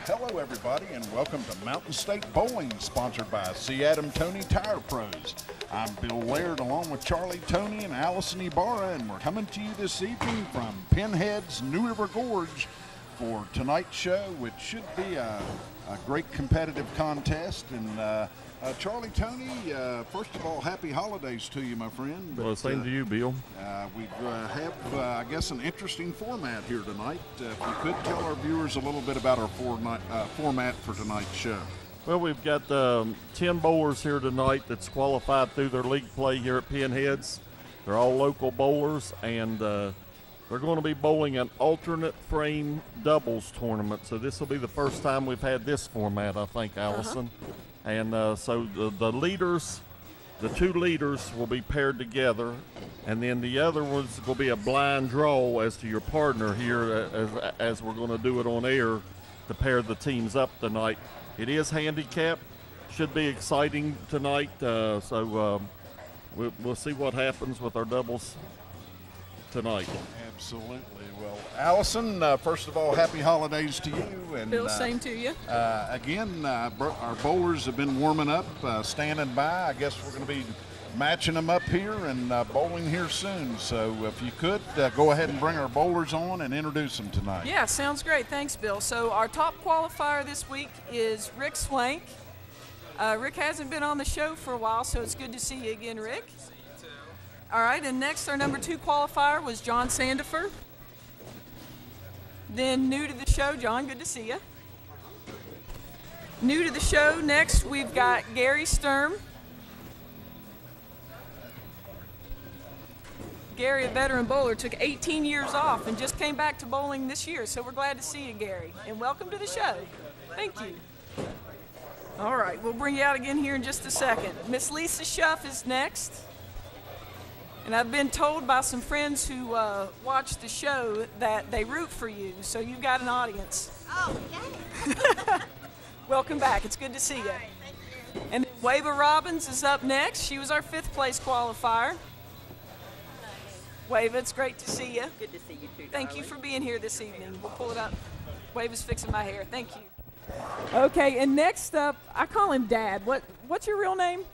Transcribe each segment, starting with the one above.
Hello, everybody, and welcome to Mountain State Bowling, sponsored by C. Adam Tony Tire Pros. I'm Bill Laird, along with Charlie Tony and Allison Ibarra, and we're coming to you this evening from Pinheads, New River Gorge, for tonight's show, which should be a great competitive contest. And Charlie Tony, first of all, happy holidays to you, my friend. Well, same to you, Bill. We have, I guess, an interesting format here tonight. If you could tell our viewers a little bit about our format for tonight's show. Well, we've got 10 bowlers here tonight that's qualified through their league play here at Pinheads. They're all local bowlers, and they're going to be bowling an alternate frame doubles tournament. So this will be the first time we've had this format, I think, Allison. And so the leaders, the two leaders will be paired together, and then the other ones will be a blind draw as to your partner here as we're going to do it on air to pair the teams up tonight. It is handicapped. Should be exciting tonight, so we'll see what happens with our doubles tonight. Absolutely. Well, Allison, first of all, happy holidays to you. And Bill, same to you. Again, our bowlers have been warming up, standing by. I guess we're going to be matching them up here and bowling here soon. So if you could, go ahead and bring our bowlers on and introduce them tonight. Yeah, sounds great. Thanks, Bill. So our top qualifier this week is Rick Swank. Rick hasn't been on the show for a while, so it's good to see you again, Rick. All right, and next our number 2 qualifier was John Sandifer. Then new to the show, John, good to see you. New to the show, next we've got Gary Sturm. Gary, a veteran bowler, took 18 years off and just came back to bowling this year, so we're glad to see you, Gary. And welcome to the show. Thank you. All right, we'll bring you out again here in just a second. Miss Lisa Schuff is next. And I've been told by some friends who watch the show that they root for you, so you've got an audience. Oh, yay. Welcome back. It's good to see you. All right, thank you. And Wava Robbins is up next. She was our 5th place qualifier. Wava, it's great to see you. Good to see you too, Thank you darling. for being here this evening. We'll pull it up. Wava's fixing my hair. Thank you. Okay, and next up, I call him Dad. What's your real name?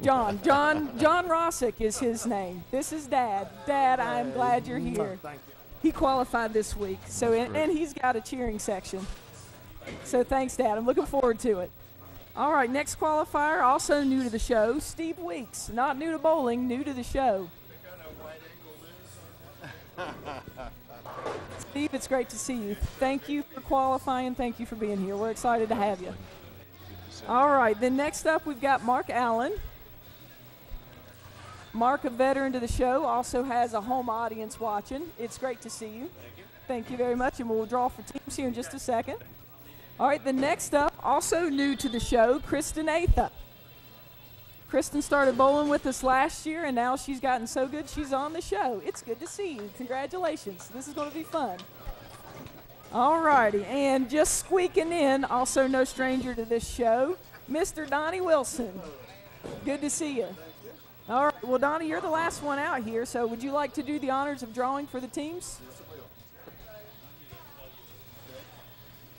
John Rossick is his name. This is Dad. Dad, I'm glad you're here. Thank you. He qualified this week, so and he's got a cheering section. So thanks, Dad. I'm looking forward to it. All right, next qualifier, also new to the show, Steve Weeks. Not new to bowling, new to the show. Steve, it's great to see you. Thank you for qualifying. Thank you for being here. We're excited to have you. All right, then next up we've got Mark Allen. Mark, a veteran to the show, also has a home audience watching. It's great to see you. Thank you very much, and we'll draw for teams here in just a second. All right, then next up, also new to the show, Kristen Atha. Kristen started bowling with us last year, and now she's gotten so good she's on the show. It's good to see you. Congratulations. This is going to be fun. All righty, and just squeaking in, also no stranger to this show, Mr. Donnie Wilson. Good to see you. All right, well, Donnie, you're the last one out here, so would you like to do the honors of drawing for the teams?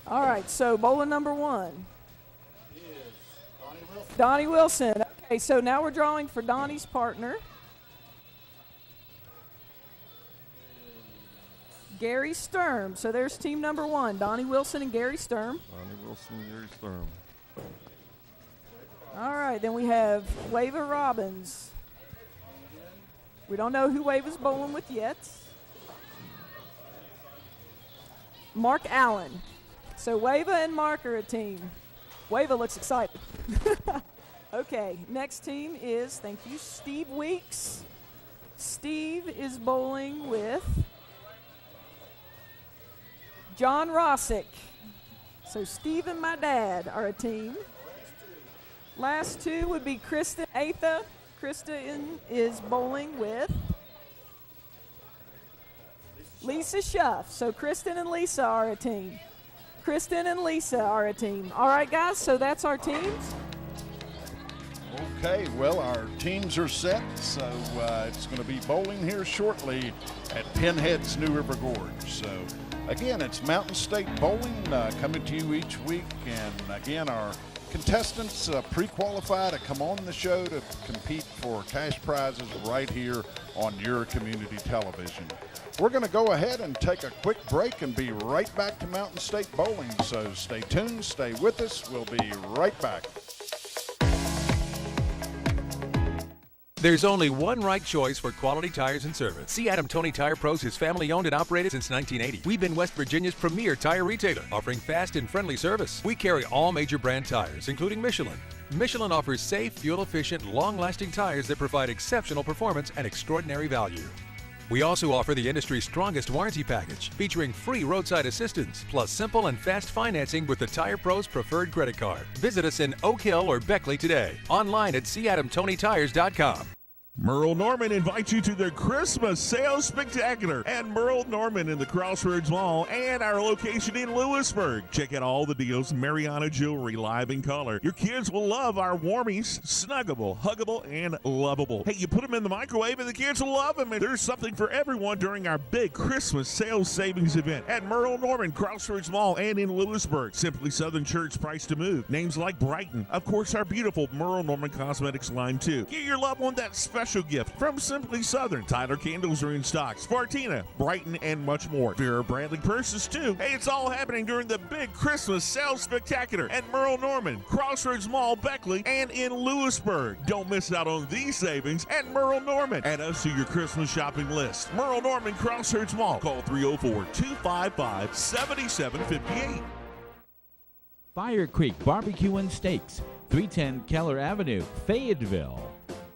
All right, so bowling number 1. Donnie Wilson. Okay, so now we're drawing for Donnie's partner. Gary Sturm. So there's team number 1, Donnie Wilson and Gary Sturm. Donnie Wilson and Gary Sturm. All right, then we have Wava Robbins. We don't know who Wava's bowling with yet. Mark Allen. So Wava and Mark are a team. Wava looks excited. Okay, next team is, thank you, Steve Weeks. Steve is bowling with John Rossick. So Steve and my dad are a team. Last 2 would be Kristen Atha. Kristen is bowling with Lisa Schuff. So Kristen and Lisa are a team. Kristen and Lisa are a team. All right, guys, so that's our teams. Okay, well, our teams are set, so it's going to be bowling here shortly at Pinheads, New River Gorge. So, again, it's Mountain State Bowling coming to you each week. And, again, our contestants pre-qualify to come on the show to compete for cash prizes right here on your community television. We're going to go ahead and take a quick break and be right back to Mountain State Bowling. So stay tuned, stay with us. We'll be right back. There's only one right choice for quality tires and service. See Adam Tony Tire Pros is family owned and operated since 1980. We've been West Virginia's premier tire retailer, offering fast and friendly service. We carry all major brand tires, including Michelin. Michelin offers safe, fuel-efficient, long-lasting tires that provide exceptional performance and extraordinary value. We also offer the industry's strongest warranty package, featuring free roadside assistance, plus simple and fast financing with the Tire Pros preferred credit card. Visit us in Oak Hill or Beckley today. Online at cadamtonytires.com. Merle Norman invites you to their Christmas Sales Spectacular at Merle Norman in the Crossroads Mall and our location in Lewisburg. Check out all the deals, Mariana Jewelry, live in color. Your kids will love our warmies, snuggable, huggable, and lovable. Hey, you put them in the microwave and the kids will love them. And there's something for everyone during our big Christmas sales savings event at Merle Norman, Crossroads Mall, and in Lewisburg. Simply Southern Church, price to move. Names like Brighton. Of course, our beautiful Merle Norman Cosmetics line, too. Get your loved one that special gift from Simply Southern. Tyler candles are in stock. Spartina, Brighton, and much more. Vera Bradley purses too. Hey, it's all happening during the big Christmas sales spectacular at Merle Norman, Crossroads Mall, Beckley, and in Lewisburg. Don't miss out on these savings at Merle Norman. Add us to your Christmas shopping list. Merle Norman, Crossroads Mall. Call 304-255-7758. Fire Creek Barbecue and Steaks, 310 Keller Avenue, Fayetteville.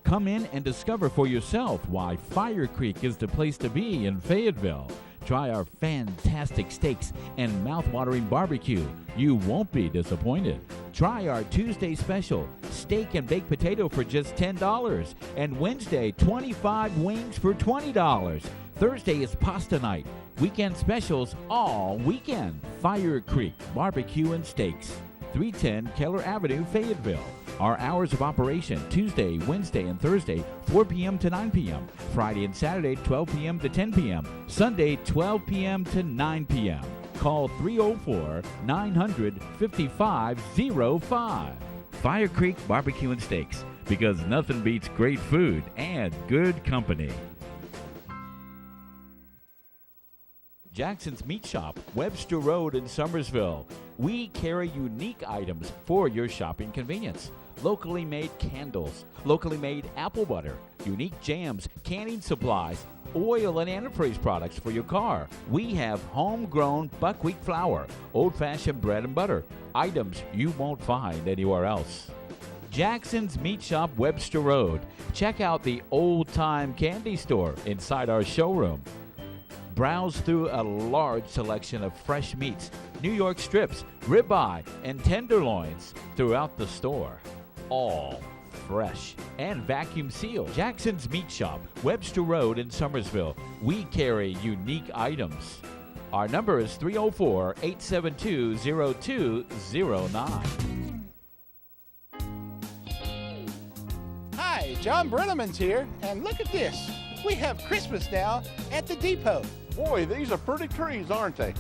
Come in and discover for yourself why Fire Creek is the place to be in Fayetteville. Try our fantastic steaks and mouth-watering barbecue. You won't be disappointed. Try our Tuesday special, steak and baked potato for just $10. And Wednesday, 25 wings for $20. Thursday is pasta night. Weekend specials all weekend. Fire Creek Barbecue and Steaks, 310 Keller Avenue, Fayetteville. Our hours of operation, Tuesday, Wednesday, and Thursday, 4 p.m. to 9 p.m. Friday and Saturday, 12 p.m. to 10 p.m. Sunday, 12 p.m. to 9 p.m. Call 304-900-5505. Fire Creek Barbecue and Steaks, because nothing beats great food and good company. Jackson's Meat Shop, Webster Road in Summersville. We carry unique items for your shopping convenience. Locally made candles, locally made apple butter, unique jams, canning supplies, oil and antifreeze products for your car. We have homegrown buckwheat flour, old-fashioned bread and butter, items you won't find anywhere else. Jackson's Meat Shop, Webster Road. Check out the old-time candy store inside our showroom. Browse through a large selection of fresh meats, New York strips, ribeye, and tenderloins throughout the store. All fresh and vacuum sealed. Jackson's Meat Shop, Webster Road in Summersville. We carry unique items. Our number is 304-872-0209. Hi, John Brenneman's here, and look at this. We have Christmas now at the depot. Boy, these are pretty trees, aren't they?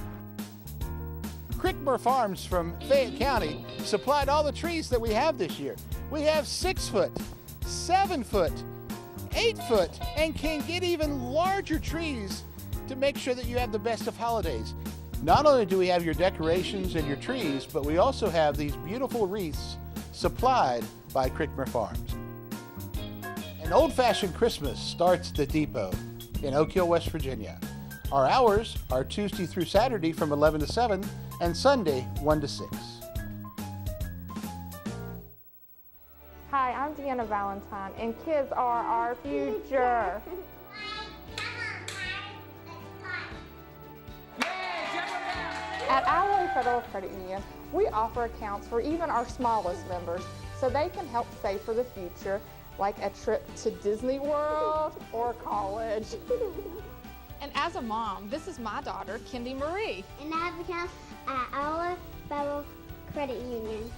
Crickmore Farms from Fayette County supplied all the trees that we have this year. We have 6 foot, 7 foot, 8 foot, and can get even larger trees to make sure that you have the best of holidays. Not only do we have your decorations and your trees, but we also have these beautiful wreaths supplied by Crickmore Farms. An old-fashioned Christmas starts at the depot in Oak Hill, West Virginia. Our hours are Tuesday through Saturday from 11 to 7 and Sunday 1 to 6. Hi, I'm Deanna Valentine, and kids are our future. At Alloy Federal Credit Union, we offer accounts for even our smallest members so they can help save for the future, like a trip to Disney World or college. And as a mom, this is my daughter, Kendi Marie. And I have accounts at Alloy Federal Credit Union.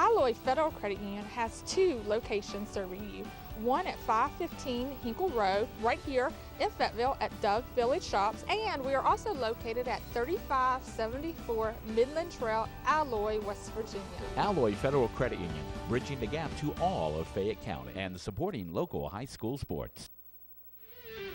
Alloy Federal Credit Union has 2 locations serving you. One at 515 Hinkle Road, right here in Fayetteville at Dove Village Shops, and we are also located at 3574 Midland Trail, Alloy, West Virginia. Alloy Federal Credit Union, bridging the gap to all of Fayette County and supporting local high school sports.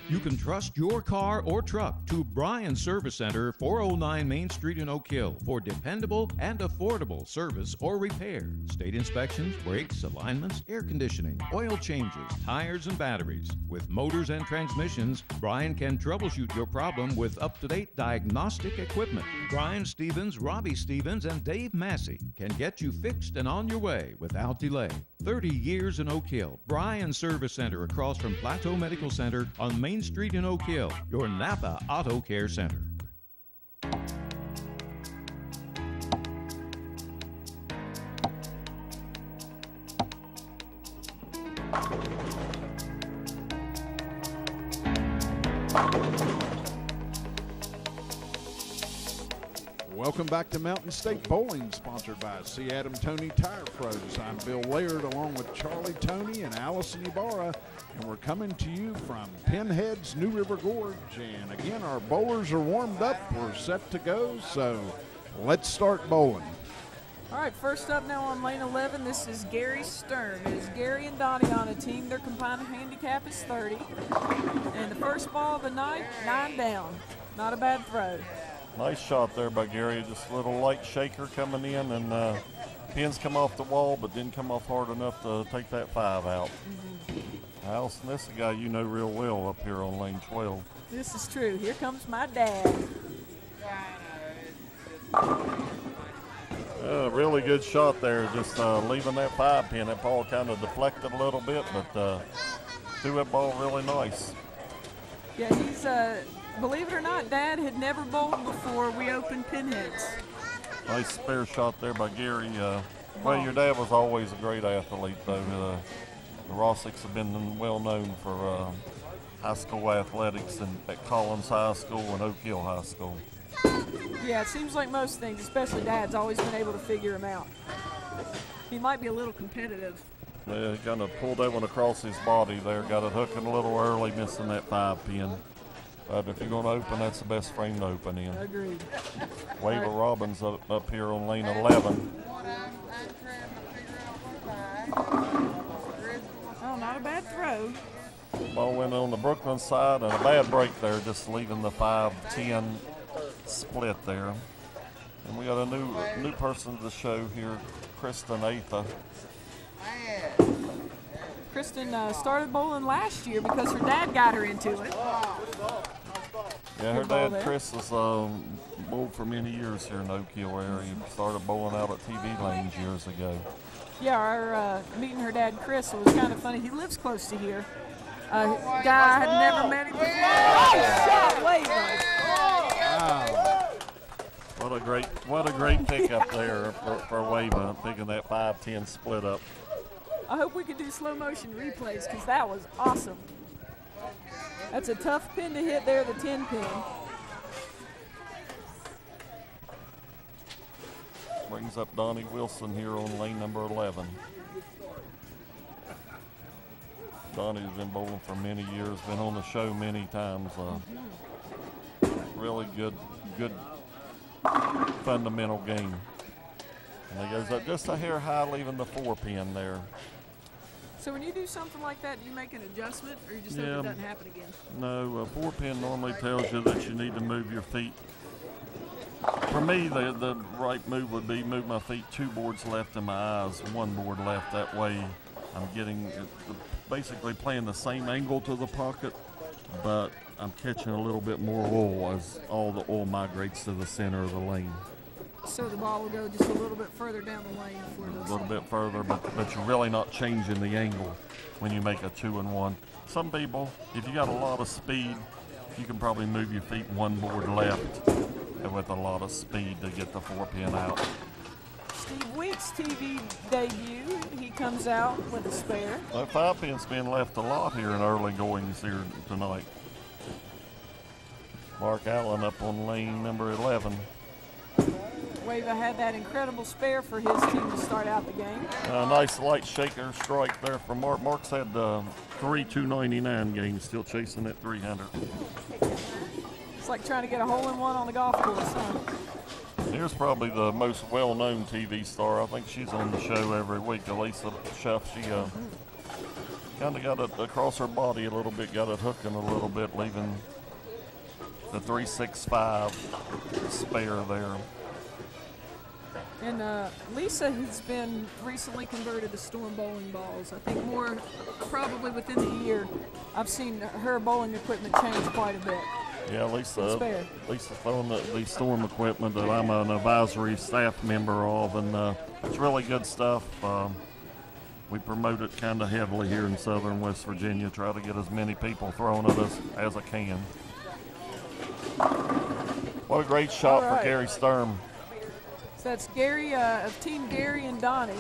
You can trust your car or truck to Bryan Service Center, 409 Main Street in Oak Hill for dependable and affordable service or repair. State inspections, brakes, alignments, air conditioning, oil changes, tires and batteries. With motors and transmissions, Bryan can troubleshoot your problem with up-to-date diagnostic equipment. Brian Stevens, Robbie Stevens, and Dave Massey can get you fixed and on your way without delay. 30 years in Oak Hill. Bryan Service Center across from Plateau Medical Center on Main Street in Oak Hill, your Napa Auto Care Center. Welcome back to Mountain State Bowling, sponsored by C. Adam Tony Tire Pros. I'm Bill Laird along with Charlie Tony and Allison Ibarra, and we're coming to you from Pinheads, New River Gorge. And again, our bowlers are warmed up. We're set to go, so let's start bowling. All right, first up now on lane 11, this is Gary Stern. It is Gary and Donnie on a team. Their combined handicap is 30. And the first ball of the night, 9 down. Not a bad throw. Nice shot there by Gary. Just a little light shaker coming in, and pins come off the wall, but didn't come off hard enough to take that 5 out. Allison, this is a guy you know real well up here on lane 12. This is true. Here comes my dad. Really good shot there, just leaving that 5 pin. That ball kind of deflected a little bit, but threw that ball really nice. Yeah, he's, believe it or not, Dad had never bowled before we opened Pinheads. Nice spare shot there by Gary. Well, your dad was always a great athlete, though. The Rossicks have been well known for high school athletics at Collins High School and Oak Hill High School. Yeah, it seems like most things, especially Dad's always been able to figure him out. He might be a little competitive. Yeah, he kind of pulled that one across his body there, got it hooking a little early, missing that 5 pin. But if you're going to open, that's the best frame to open in. Agreed. Wava Robbins up here on lane 11. Oh, not a bad throw. Ball went on the Brooklyn side, and a bad break there, just leaving the 5-10 split there. And we got a new person to the show here, Kristen Atha. Kristen started bowling last year because her dad got her into it. Yeah, her dad, Chris, has bowled for many years here in Oak Hill area. He started bowling out at TV lanes years ago. Yeah, our meeting her dad, Chris, was kind of funny. He lives close to here. Guy I had never met him before. Nice shot, Wava. Wow. What a great pickup there for Wava, picking that 5-10 split up. I hope we can do slow motion replays because that was awesome. That's a tough pin to hit there, the 10 pin. Brings up Donnie Wilson here on lane number 11. Donnie's been bowling for many years, been on the show many times. Really good fundamental game. And he goes up just a hair high, leaving the 4 pin there. So when you do something like that, do you make an adjustment, or you just hope it doesn't happen again? No, a 4 pin normally tells you that you need to move your feet. For me, the right move would be move my feet 2 boards left and my eyes 1 board left. That way I'm getting, basically playing the same angle to the pocket, but I'm catching a little bit more oil as all the oil migrates to the center of the lane. So the ball will go just a little bit further down the lane before it A little bit further, but you're really not changing the angle when you make a 2-1. Some people, if you got a lot of speed, you can probably move your feet 1 board left and with a lot of speed to get the 4 pin out. Steve Weeks' TV debut, he comes out with a spare. That 5 pin's been left a lot here in early goings here tonight. Mark Allen up on lane number 11. Wava had that incredible spare for his team to start out the game. Nice light shaker strike there from Mark. Mark's had 3 299 games, still chasing that 300. It's like trying to get a hole-in-one on the golf course, huh? Here's probably the most well-known TV star. I think she's on the show every week, Elisa Chef. She kind of got it across her body a little bit, got it hooking a little bit, leaving the 365 spare there. And Lisa has been recently converted to Storm bowling balls. I think more, probably within the year, I've seen her bowling equipment change quite a bit. Yeah, Lisa's throwing the Storm equipment that I'm an advisory staff member of, and it's really good stuff. We promote it kind of heavily here in southern West Virginia, try to get as many people throwing it as I can. What a great shot for Gary Sturm. So that's Gary of Team Gary and Donnie.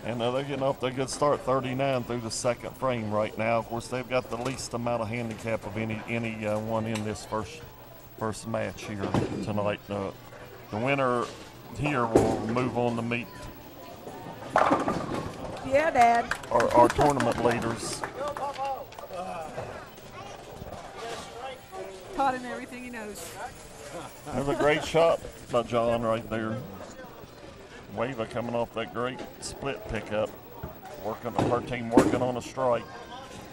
And they're getting off to a good start, 39 through the second frame right now. Of course, they've got the least amount of handicap of any one in this first match here tonight. The winner here will move on to meet Dad. Our tournament leaders. Taught him everything he knows. There's a great shot by John right there. Wava coming off that great split pickup. Her team working on a strike.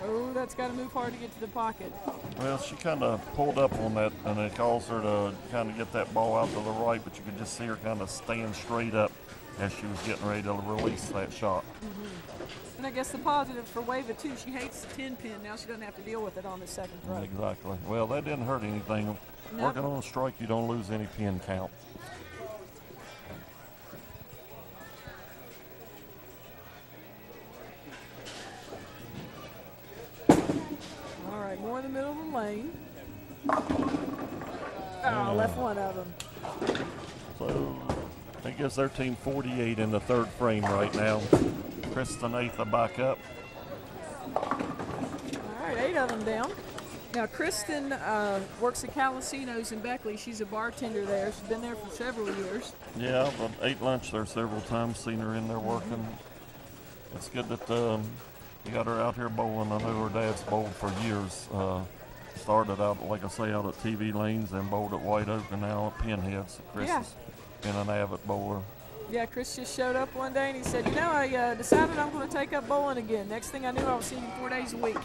Oh, that's got to move hard to get to the pocket. Well, she kind of pulled up on that, and it caused her to kind of get that ball out to the right, but you could just see her kind of stand straight up as she was getting ready to release that shot. And I guess the positive for Wava, too, she hates the 10-pin. Now she doesn't have to deal with it on the second throw. Exactly. Well, that didn't hurt anything. No. Working on a strike, you don't lose any pin count. All right, more in the middle of the lane. Oh, left one of them. So that gives their team 48 in the third frame right now. Kristen Atha back up. All right, 8 of them down. Now, Kristen works at Calacino's in Beckley. She's a bartender there. She's been there for several years. Yeah, I've ate lunch there several times, seen her in there working. It's good that you got her out here bowling. I know her dad's bowled for years. Started out, like I say, out at TV Lanes and bowled at White Oak and now at Pinheads. Chris has been an avid bowler. Yeah, Chris just showed up one day and he said, I decided I'm going to take up bowling again. Next thing I knew, I was seeing him 4 days a week.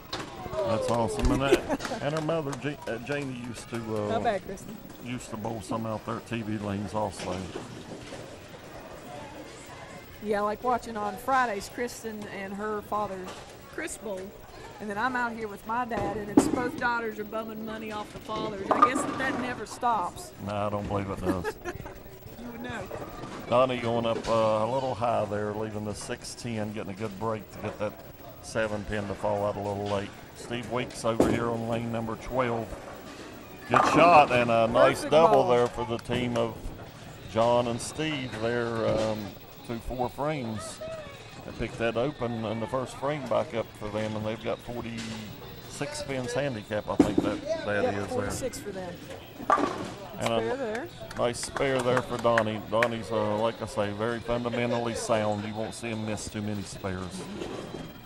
That's awesome. And her mother, Janie, used to Not bad, Kristen. Used to bowl some out there at TV Lanes also. Yeah, I like watching on Fridays, Kristen and her father, Chris, bowl. And then I'm out here with my dad, and it's both daughters are bumming money off the fathers. I guess that never stops. No, I don't believe it does. You would know. Donnie going up a little high there, leaving the 6-10, getting a good break to get that 7-pin to fall out a little late. Steve Weeks over here on lane number 12. Good shot and a nice double there for the team of John and Steve there through 4 frames. They picked that open in the first frame back up for them, and they've got 46 pins handicap, I think that is 46 there. For them. And spare there. Nice spare there for Donnie. Donnie's, like I say, very fundamentally sound. You won't see him miss too many spares.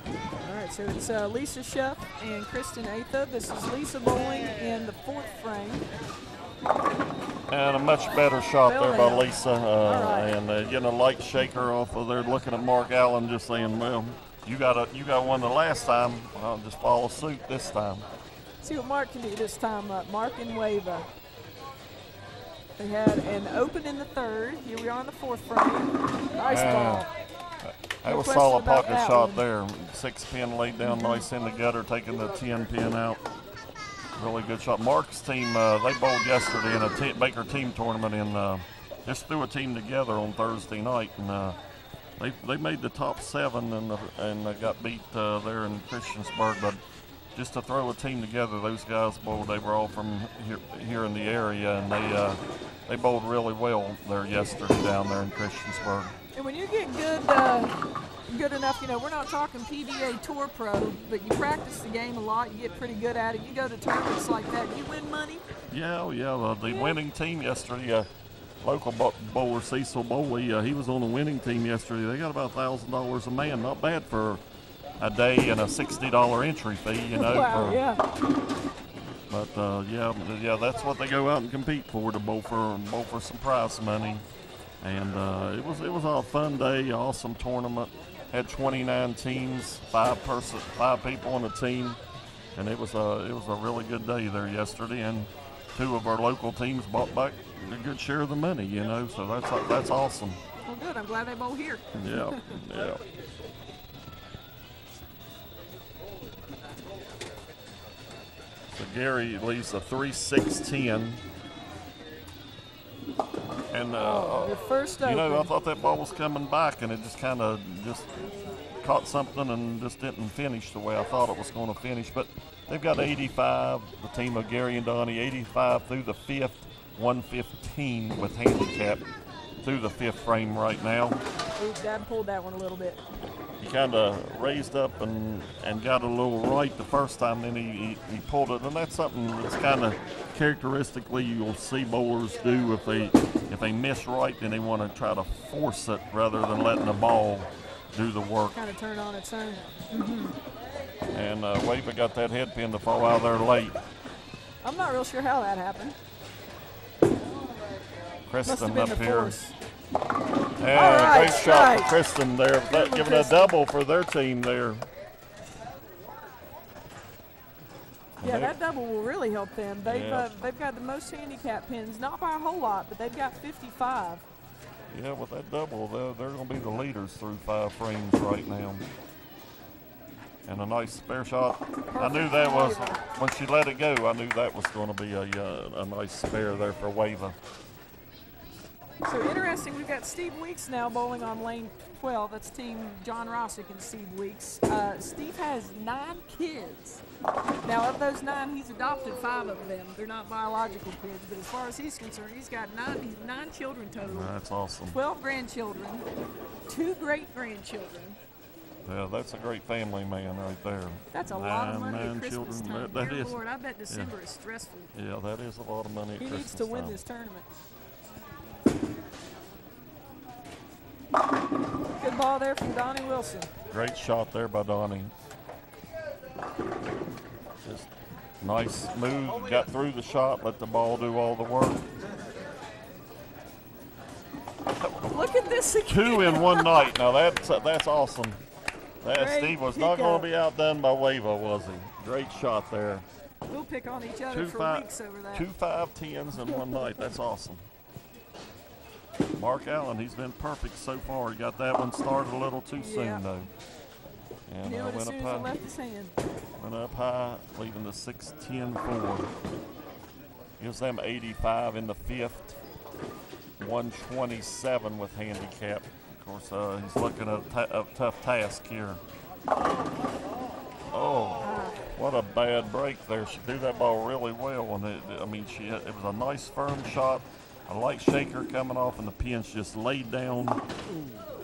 All right, so it's Lisa Schuff and Kristen Atha. This is Lisa bowling in the 4th frame. And a much better shot there by down. Lisa. And getting a light shaker off of there, looking at Mark Allen, just saying, well, you got one the last time. I'll just follow suit this time. See what Mark can do this time. Mark and Wava. They had an open in the 3rd. Here we are in the 4th frame. Nice ball. That was a solid pocket shot there. 6-pin laid down nice in the gutter, taking the 10-pin out. Really good shot. Mark's team, they bowled yesterday in a Baker team tournament and just threw a team together on Thursday night. And they made the top 7 and got beat there in Christiansburg. But just to throw a team together, those guys bowled. They were all from here in the area, and they bowled really well there yesterday down there in Christiansburg. And when you get good enough, we're not talking PBA Tour Pro, but you practice the game a lot, you get pretty good at it. You go to tournaments like that, you win money. Yeah, the winning team yesterday, local bowler Cecil Bowley, he was on the winning team yesterday. They got about $1,000 a man. Not bad for a day and a $60 entry fee, you know. Wow, yeah. But yeah, that's what they go out and compete for, to bowl for some prize money. And it was a fun day, awesome tournament. Had 29 teams, five people on the team, and it was a really good day there yesterday. And 2 of our local teams bought back a good share of the money, you know. So that's awesome. Well, good. I'm glad they bowl here. Yeah, yeah. So Gary leaves a 3-6-10. And your first open. you know, I thought that ball was coming back, and it just kind of caught something and just didn't finish the way I thought it was going to finish. But they've got 85, the team of Gary and Donnie, 85 through the 5th, 115 with handicap through the 5th frame right now. Ooh, Dad pulled that one a little bit. He kind of raised up and got a little right the first time, then he pulled it, and that's something that's kind of characteristically you'll see bowlers do. If they miss right, then they want to try to force it rather than letting the ball do the work. Kind of turn on its own. And Wava got that head pin to fall out there late. I'm not real sure how that happened. Kristen up here. Force. And great shot for Kristen there, giving a double for their team there. Yeah, that double will really help them. They've got the most handicap pins, not by a whole lot, but they've got 55. Yeah, with that double, they're going to be the leaders through 5 frames right now. And a nice spare shot. I knew that was, when she let it go, I knew that was going to be a nice spare there for Wava. So interesting, we've got Steve Weeks now bowling on lane 12. That's team John Rossick and Steve Weeks. Steve has 9 kids. Now, of those 9, he's adopted 5 of them. They're not biological kids, but as far as he's concerned, he's got 9 children total. That's awesome. 12 grandchildren, 2 great-grandchildren. Yeah, that's a great family man right there. That's a lot of money at 9 Christmas children. time. That Dear is. Lord, I bet December is stressful. Yeah, that is a lot of money at Christmas time. He needs to win this tournament. Good ball there from Donnie Wilson. Great shot there by Donnie. Just nice move, got through the shot, let the ball do all the work. Look at this again. 2 in one night. Now that's awesome. Great Steve was not going to be outdone by Wava, was he? Great shot there. We'll pick on each other for weeks over that. 2 5-10s in one night. That's awesome. Mark Allen, he's been perfect so far. He got that one started a little too soon, though. And Knew it as went soon up as high. I left his hand. Went up high, leaving the 6-10-4. Gives them 85 in the 5th, 127 with handicap. Of course, he's looking at a tough task here. Oh, what a bad break there. She threw that ball really well, and it was a nice firm shot. A light shaker coming off, and the pins just laid down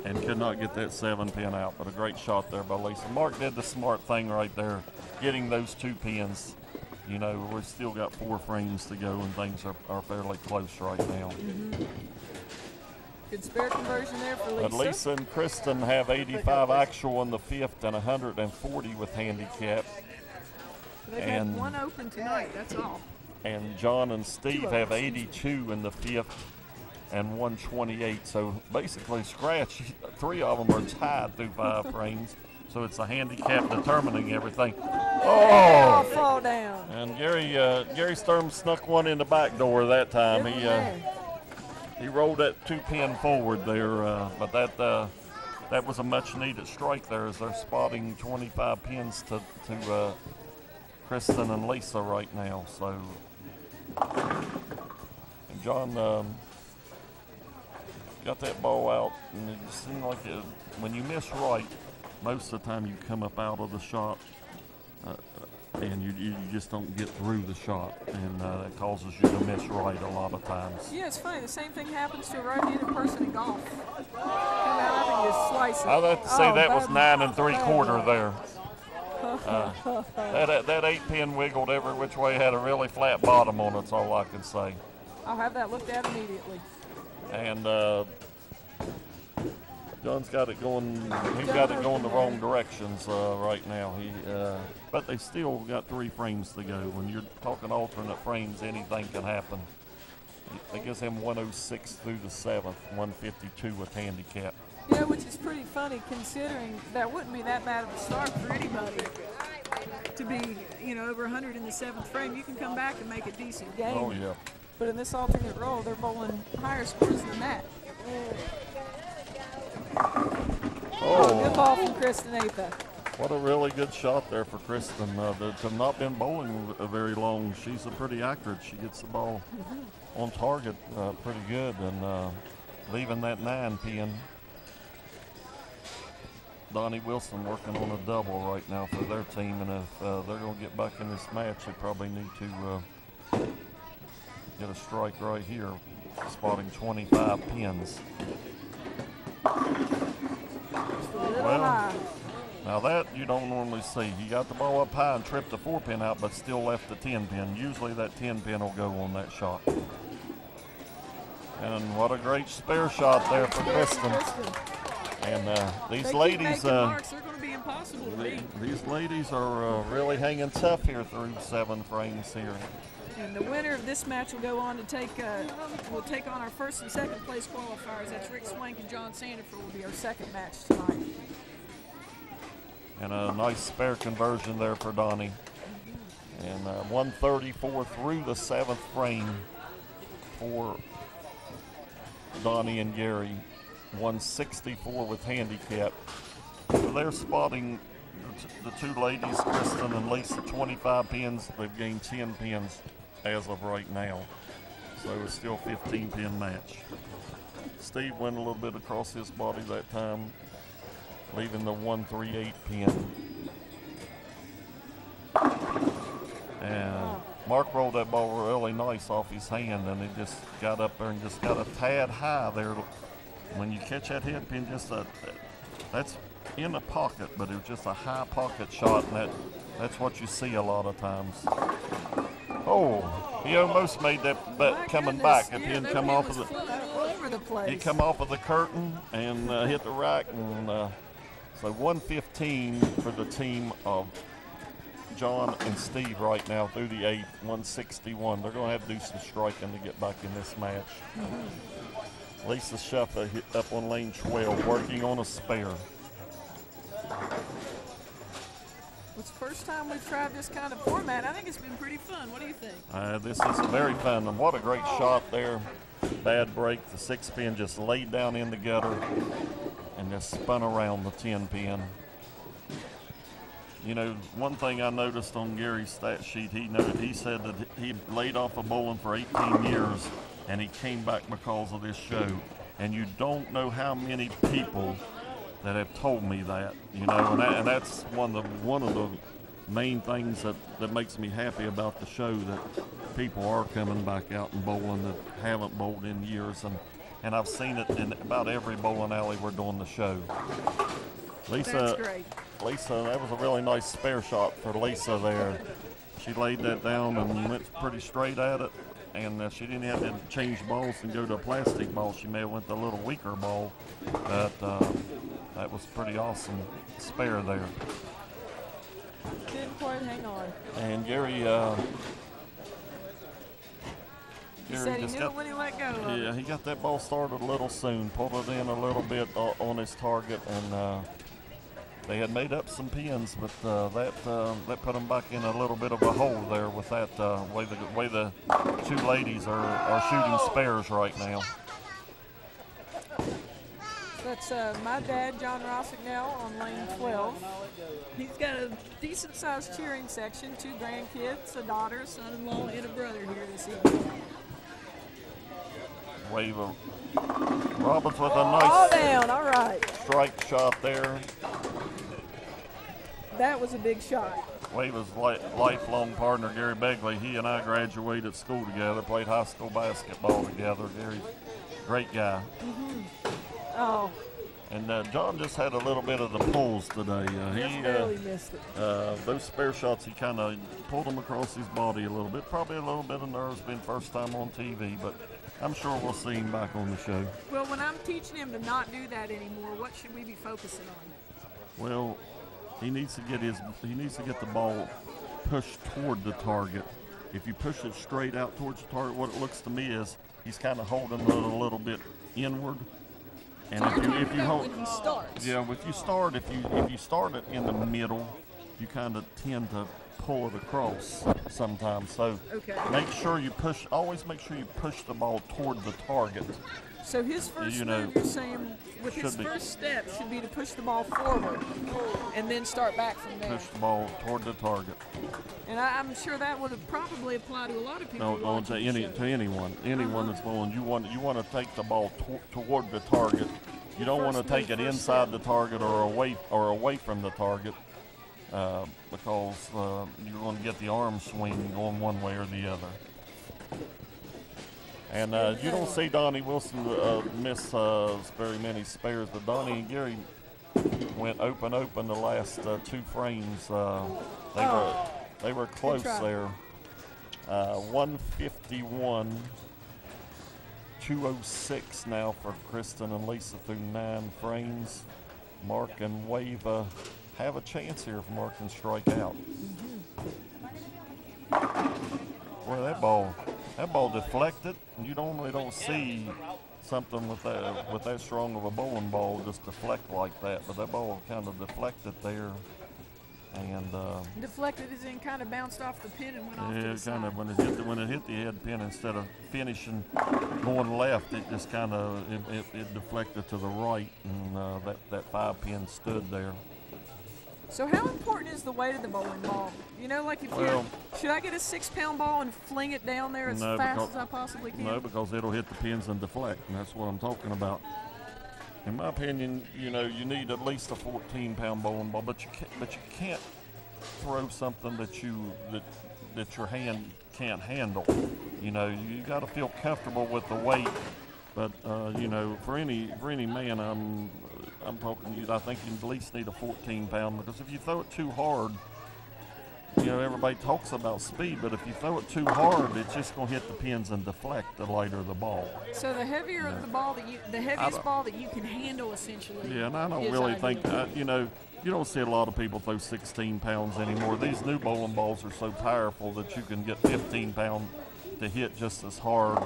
and could not get that 7 pin out. But a great shot there by Lisa. Mark did the smart thing right there, getting those 2 pins. You know, we've still got 4 frames to go, and things are fairly close right now. Good spare conversion there for Lisa. But Lisa and Kristen have 85 actual in the 5th and 140 with handicap. They've had 1 open tonight, that's all. And John and Steve have 82 in the 5th and 128. So basically, scratch, 3 of them are tied through 5 frames. So it's a handicap determining everything. Oh! Fall down. And Gary Sturm snuck one in the back door that time. He rolled that 2 pin forward there, but that was a much needed strike there as they're spotting 25 pins to Kristen and Lisa right now. So. And John got that ball out, and it just seemed like when you miss right, most of the time you come up out of the shot, and you just don't get through the shot, and that causes you to miss right a lot of times. Yeah, it's funny. The same thing happens to a right-handed person in golf. Come out and you slice it. I'd have to say that was 9 3/4 there. That 8 pin wiggled every which way, had a really flat bottom on it, that's all I can say. I'll have that looked at immediately. And John's got it going. He's got it going the wrong directions right now. But they still got 3 frames to go. When you're talking alternate frames, anything can happen. It gives him 106 through the 7th, 152 with handicap. Yeah, which is pretty funny considering that wouldn't be that bad of a start for anybody to be, over 100 in the 7th frame. You can come back and make a decent game. Oh, yeah. But in this alternate roll, they're bowling higher scores than that. Oh, good ball from Kristen Atha. What a really good shot there for Kristen. To not been bowling very long, she's pretty accurate. She gets the ball on target pretty good, and leaving that 9 pin. Donnie Wilson working on a double right now for their team, and if they're going to get back in this match, they probably need to get a strike right here, spotting 25 pins. Well, now that you don't normally see. He got the ball up high and tripped the 4 pin out, but still left the 10 pin. Usually that 10 pin will go on that shot. And what a great spare shot there for Kristen. And these ladies, they're going to be impossible to beat. These ladies are really hanging tough here through 7 frames here. And the winner of this match will go on to take on our 1st and 2nd place qualifiers. That's Rick Swank and John Sandifer will be our 2nd match tonight. And a nice spare conversion there for Donnie. And 134 through the 7th frame for Donnie and Gary. 164 with handicap. So they're spotting the 2 ladies, Kristen and Lisa, 25 pins. They've gained 10 pins as of right now. So it's still a 15 pin match. Steve went a little bit across his body that time, leaving the 138 pin. And Mark rolled that ball really nice off his hand, and it just got up there and just got a tad high there. When you catch that head pin, that's in the pocket, but it was just a high pocket shot, and that's what you see a lot of times. Oh, he almost made that, but coming back, if he didn't come off of he come off of the curtain and hit the rack, and so 115 for the team of John and Steve right now through the 8th, 161. They're going to have to do some striking to get back in this match. Lisa Shuffa hit up on lane 12, working on a spare. It's the first time we've tried this kind of format. I think it's been pretty fun. What do you think? This is very fun, and what a great shot there. Bad break. The 6 pin just laid down in the gutter and just spun around the 10 pin. One thing I noticed on Gary's stat sheet, he said that he laid off of bowling for 18 years, and he came back because of this show. And you don't know how many people that have told me that, and that's one of the main things that makes me happy about the show, that people are coming back out and bowling that haven't bowled in years, and I've seen it in about every bowling alley we're doing the show. That's great. Lisa, that was a really nice spare shot for Lisa there. She laid that down and went pretty straight at it, and she didn't have to change balls and go to a plastic ball. She may have went to a little weaker ball, but that was pretty awesome spare there. Didn't quite hang on. And Gary said he knew it when he let go of it. Yeah, he got that ball started a little soon, pulled it in a little bit on his target, and they had made up some pins, but that put them back in a little bit of a hole there with that way the 2 ladies are shooting spares right now. That's my dad, John Rossignell, on lane 12. He's got a decent-sized cheering section, 2 grandkids, a daughter, a son-in-law, and a brother here this evening. Wave of Robbins with a All nice down, all right. strike shot there. That was a big shot. Wave's lifelong partner, Gary Begley, he and I graduated school together, played high school basketball together. Gary's a great guy. Oh. And John just had a little bit of the pulls today. He barely missed it. Those spare shots, he kind of pulled them across his body a little bit. Probably a little bit of nerves, being first time on TV, but I'm sure we'll see him back on the show. Well, when I'm teaching him to not do that anymore, what should we be focusing on? Well, he needs to get the ball pushed toward the target. If you push it straight out towards the target, what it looks to me is he's kind of holding it a little bit inward. And so if you hold, when he starts. yeah, if you start it in the middle, you kind of tend to pull it across sometimes. So make sure you always make sure you push the ball toward the target. So his first move, you're saying, with his first step, should be to push the ball forward and then start back from there. Push the ball toward the target. And I'm sure that would probably apply to a lot of people. No, to anyone that's bowling. You want to take the ball toward the target. You don't want to take it inside the target or away from the target, because you're going to get the arm swing going one way or the other. And you don't see Donnie Wilson miss very many spares, but Donnie and Gary went open the last 2 frames. They were close there. 151, 206 now for Kristen and Lisa through 9 frames. Mark and Wave have a chance here if Mark can strike out. Boy, that ball deflected. You normally don't see something with that strong of a bowling ball just deflect like that, but that ball kind of deflected there. And deflected as in kind of bounced off the pin and went off to the side. Kind of when it hit the head pin, instead of finishing going left, it just kind of it deflected to the right, and that 5 pin stood there. So how important is the weight of the bowling ball? You know, like should I get a 6-pound ball and fling it down there as fast as I possibly can? No, because it'll hit the pins and deflect, and that's what I'm talking about. In my opinion, you need at least a 14-pound bowling ball, but you can't throw something that your hand can't handle. You got to feel comfortable with the weight. But for any man, I'm talking. I think you at least need a 14-pound, because if you throw it too hard, everybody talks about speed, but if you throw it too hard, it's just going to hit the pins and deflect the lighter the ball. So the heavier the ball the heaviest ball that you can handle, essentially. Yeah, and I don't really think you don't see a lot of people throw 16 pounds anymore. These new bowling balls are so powerful that you can get 15 pound to hit just as hard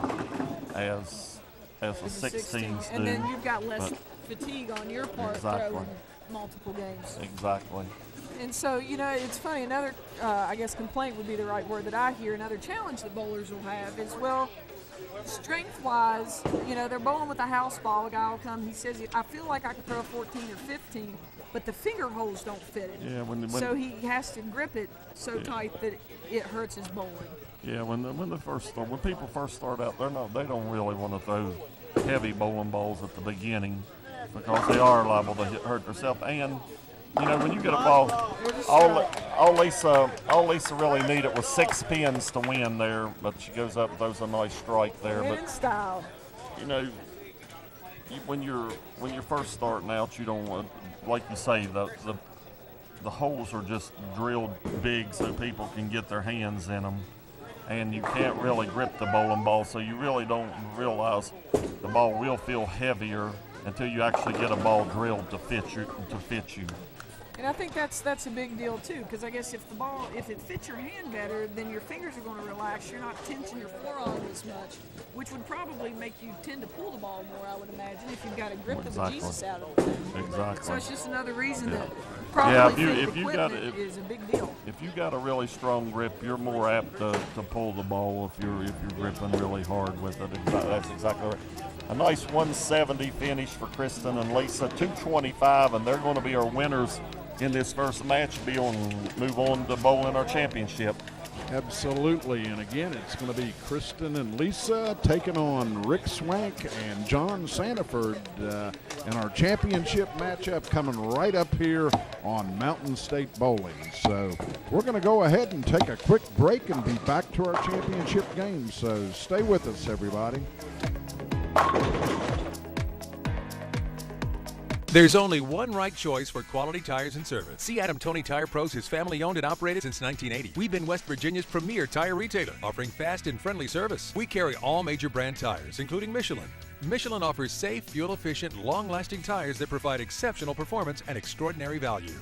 as a 16s do. And then you've got less fatigue on your part throwing multiple games. Exactly. And so, it's funny, another, I guess complaint would be the right word that I hear, another challenge that bowlers will have is, strength-wise, they're bowling with a house ball. A guy will come, he says, I feel like I could throw a 14 or 15, but the finger holes don't fit it. Yeah, so he has to grip it so tight that it hurts his bowling. Yeah, when people first start out, they don't really want to throw heavy bowling balls at the beginning, because they are liable to hurt themselves. And when you get a ball, all Lisa really needed was 6 pins to win there, but she goes up and throws a nice strike there. But style. When you're first starting out, you don't want, like you say, the holes are just drilled big so people can get their hands in them, and you can't really grip the bowling ball, so you really don't realize the ball will feel heavier until you actually get a ball drilled to fit you. And I think that's a big deal too, because I guess if it fits your hand better, then your fingers are going to relax. You're not tensing your forearm as much, which would probably make you tend to pull the ball more, I would imagine, if you've got a grip the bejesus out of it. Exactly. So it's just another reason that probably if you is a big deal. If you got a really strong grip, you're more apt to pull the ball if you're gripping really hard with it. That's exactly right. A nice 170 finish for Kristen and Lisa, 225, and they're going to be our winners in this first match. Move on to bowling our championship. Absolutely, and again, it's going to be Kristen and Lisa taking on Rick Swank and John Sanford in our championship matchup coming right up here on Mountain State Bowling. So we're going to go ahead and take a quick break and be back to our championship game. So stay with us, everybody. There's only one right choice for quality tires and service. See Adam Tony Tire Pros is family owned and operated since 1980. We've been West Virginia's premier tire retailer, offering fast and friendly service. We carry all major brand tires, including Michelin. Michelin offers safe, fuel-efficient, long-lasting tires that provide exceptional performance and extraordinary value.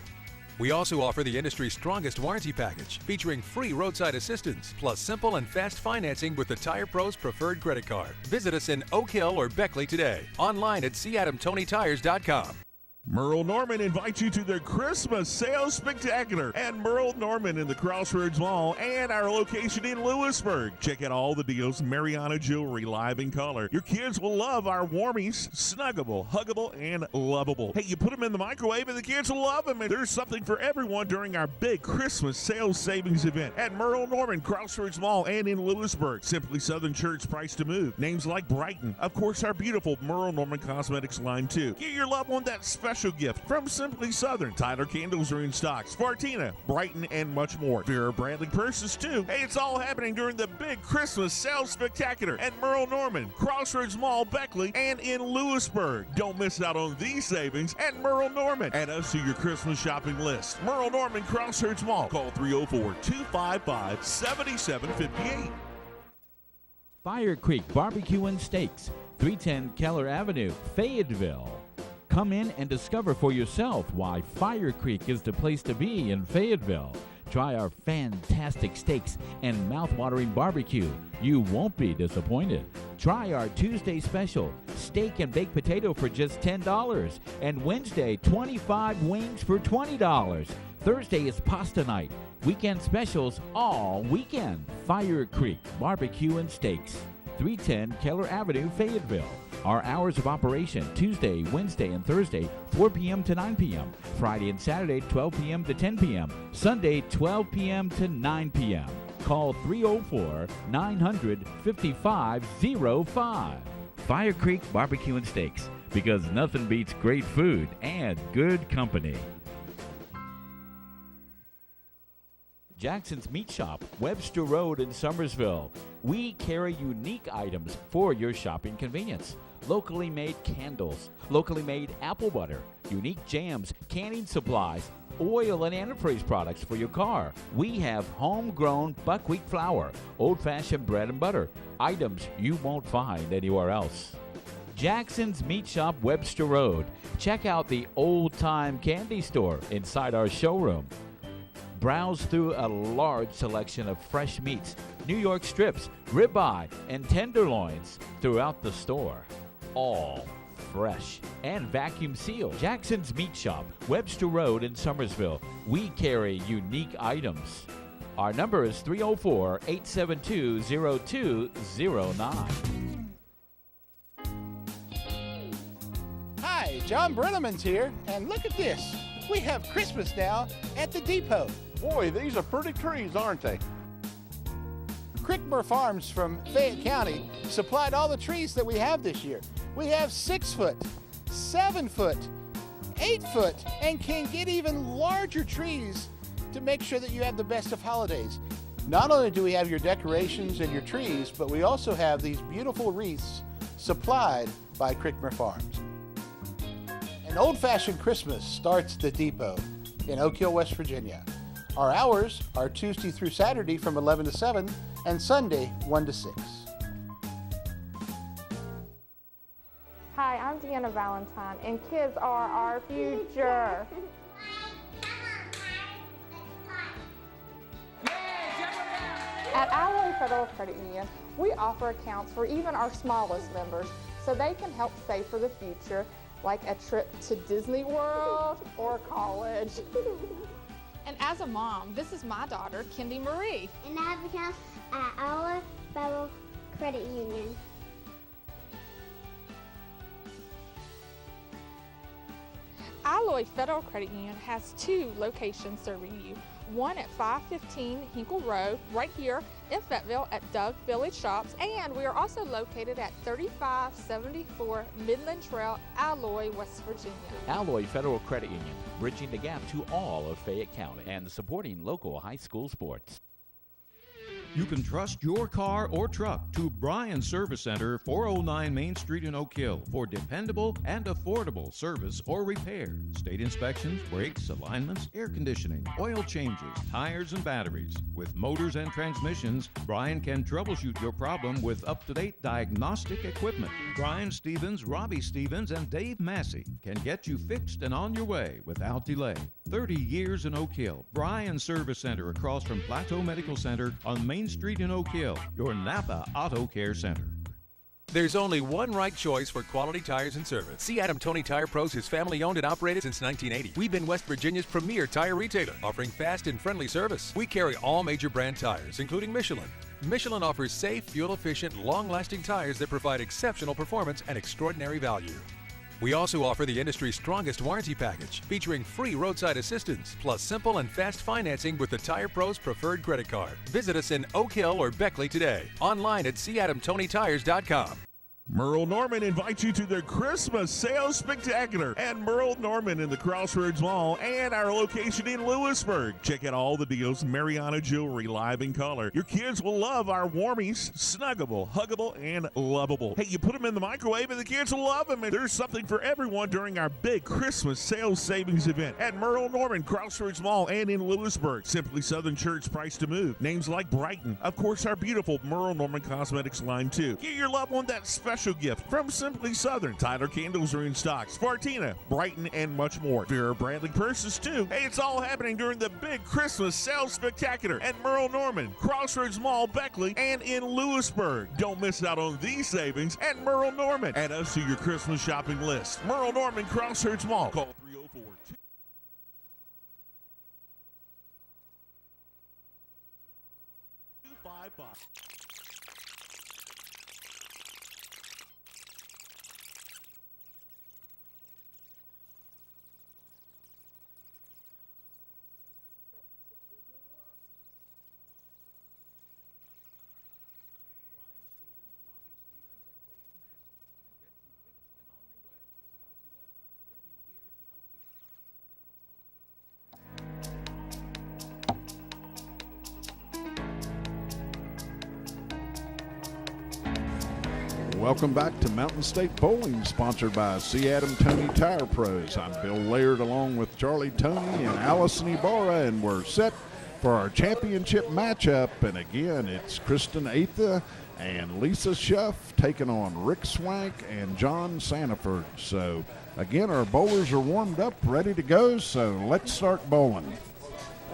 We also offer the industry's strongest warranty package, featuring free roadside assistance, plus simple and fast financing with the Tire Pros preferred credit card. Visit us in Oak Hill or Beckley today. Online at cadamtonytires.com. Merle Norman invites you to their Christmas Sales Spectacular at Merle Norman in the Crossroads Mall and our location in Lewisburg. Check out all the deals, Mariana Jewelry, live in color. Your kids will love our warmies, snuggable, huggable, and lovable. Hey, you put them in the microwave and the kids will love them. And there's something for everyone during our big Christmas sales savings event at Merle Norman, Crossroads Mall, and in Lewisburg. Simply Southern Church price to move. Names like Brighton. Of course, our beautiful Merle Norman Cosmetics line, too. Get your loved one that special gift from Simply Southern. Tyler candles are in stock. Spartina, Brighton, and much more. Vera Bradley purses too. Hey, it's all happening during the big Christmas sales spectacular at Merle Norman, Crossroads Mall, Beckley, and in Lewisburg. Don't miss out on these savings at Merle Norman. Add us to your Christmas shopping list. Merle Norman, Crossroads Mall. Call 304-255-7758. Fire Creek Barbecue and Steaks, 310 Keller Avenue, Fayetteville. Come in and discover for yourself why Fire Creek is the place to be in Fayetteville. Try our fantastic steaks and mouth-watering barbecue. You won't be disappointed. Try our Tuesday special, steak and baked potato for just $10. And Wednesday, 25 wings for $20. Thursday is pasta night. Weekend specials all weekend. Fire Creek Barbecue and Steaks, 310 Keller Avenue, Fayetteville. Our hours of operation, Tuesday, Wednesday, and Thursday, 4 p.m. to 9 p.m. Friday and Saturday, 12 p.m. to 10 p.m. Sunday, 12 p.m. to 9 p.m. Call 304-900-5505. Fire Creek Barbecue and Steaks, because nothing beats great food and good company. Jackson's Meat Shop, Webster Road in Summersville. We carry unique items for your shopping convenience. Locally made candles, locally made apple butter, unique jams, canning supplies, oil and antifreeze products for your car. We have homegrown buckwheat flour, old-fashioned bread and butter, items you won't find anywhere else. Jackson's Meat Shop, Webster Road. Check out the old-time candy store inside our showroom. Browse through a large selection of fresh meats, New York strips, ribeye, and tenderloins throughout the store. All fresh and vacuum sealed. Jackson's Meat Shop, Webster Road in Summersville. We carry unique items. Our number is 304-872-0209. Hi, John Brenneman's here, and look at this. We have Christmas now at the depot. Boy, these are pretty trees, aren't they? Crickmere Farms from Fayette County supplied all the trees that we have this year. We have 6-foot, 7-foot, 8-foot, and can get even larger trees to make sure that you have the best of holidays. Not only do we have your decorations and your trees, but we also have these beautiful wreaths supplied by Crickmere Farms. An old-fashioned Christmas starts at the depot in Oak Hill, West Virginia. Our hours are Tuesday through Saturday from 11 to 7 and Sunday 1 to 6. Hi, I'm Deanna Valentine, and kids are our future. At Alloy Federal Credit Union, we offer accounts for even our smallest members so they can help save for the future, like a trip to Disney World or college. And as a mom, this is my daughter, Kendi Marie. And I have accounts at Alloy Federal Credit Union. Alloy Federal Credit Union has 2 locations serving you. One at 515 Hinkle Road, right here in Fayetteville at Doug Village Shops, and we are also located at 3574 Midland Trail, Alloy, West Virginia. Alloy Federal Credit Union, bridging the gap to all of Fayette County and supporting local high school sports. You can trust your car or truck to Bryan Service Center, 409 Main Street in Oak Hill for dependable and affordable service or repair. State inspections, brakes, alignments, air conditioning, oil changes, tires and batteries. With motors and transmissions, Bryan can troubleshoot your problem with up-to-date diagnostic equipment. Brian Stevens, Robbie Stevens, and Dave Massey can get you fixed and on your way without delay. 30 years in Oak Hill. Bryan Service Center across from Plateau Medical Center on Main Street in Oak Hill, your Napa Auto Care Center. There's only one right choice for quality tires and service. See Adam Tony Tire Pros is family owned and operated since 1980. We've been West Virginia's premier tire retailer, offering fast and friendly service. We carry all major brand tires, including Michelin. Michelin offers safe, fuel-efficient, long-lasting tires that provide exceptional performance and extraordinary value. We also offer the industry's strongest warranty package, featuring free roadside assistance, plus simple and fast financing with the Tire Pros preferred credit card. Visit us in Oak Hill or Beckley today. Online at cadamtonytires.com. Merle Norman invites you to their Christmas Sales Spectacular at Merle Norman in the Crossroads Mall and our location in Lewisburg. Check out all the deals, Mariana Jewelry, live in color. Your kids will love our warmies, snuggable, huggable, and lovable. Hey, you put them in the microwave and the kids will love them. And there's something for everyone during our big Christmas sales savings event at Merle Norman, Crossroads Mall, and in Lewisburg. Simply Southern Shirts priced to move. Names like Brighton. Of course, our beautiful Merle Norman Cosmetics line, too. Get your loved one that special gift from Simply Southern. Tyler candles are in stock, Spartina, Brighton, and much more. Vera Bradley purses too. Hey, it's all happening during the big Christmas sales spectacular at Merle Norman, Crossroads Mall, Beckley, and in Lewisburg. Don't miss out on these savings at Merle Norman. Add us to your Christmas shopping list. Merle Norman, Crossroads Mall. Call 304-255. Welcome back to Mountain State Bowling, sponsored by C. Adam Tony Tire Pros. I'm Bill Laird along with Charlie Tony and Allison Ibarra, and we're set for our championship matchup. And again, it's Kristen Atha and Lisa Schuff taking on Rick Swank and John Sanford. So again, our bowlers are warmed up, ready to go, so let's start bowling.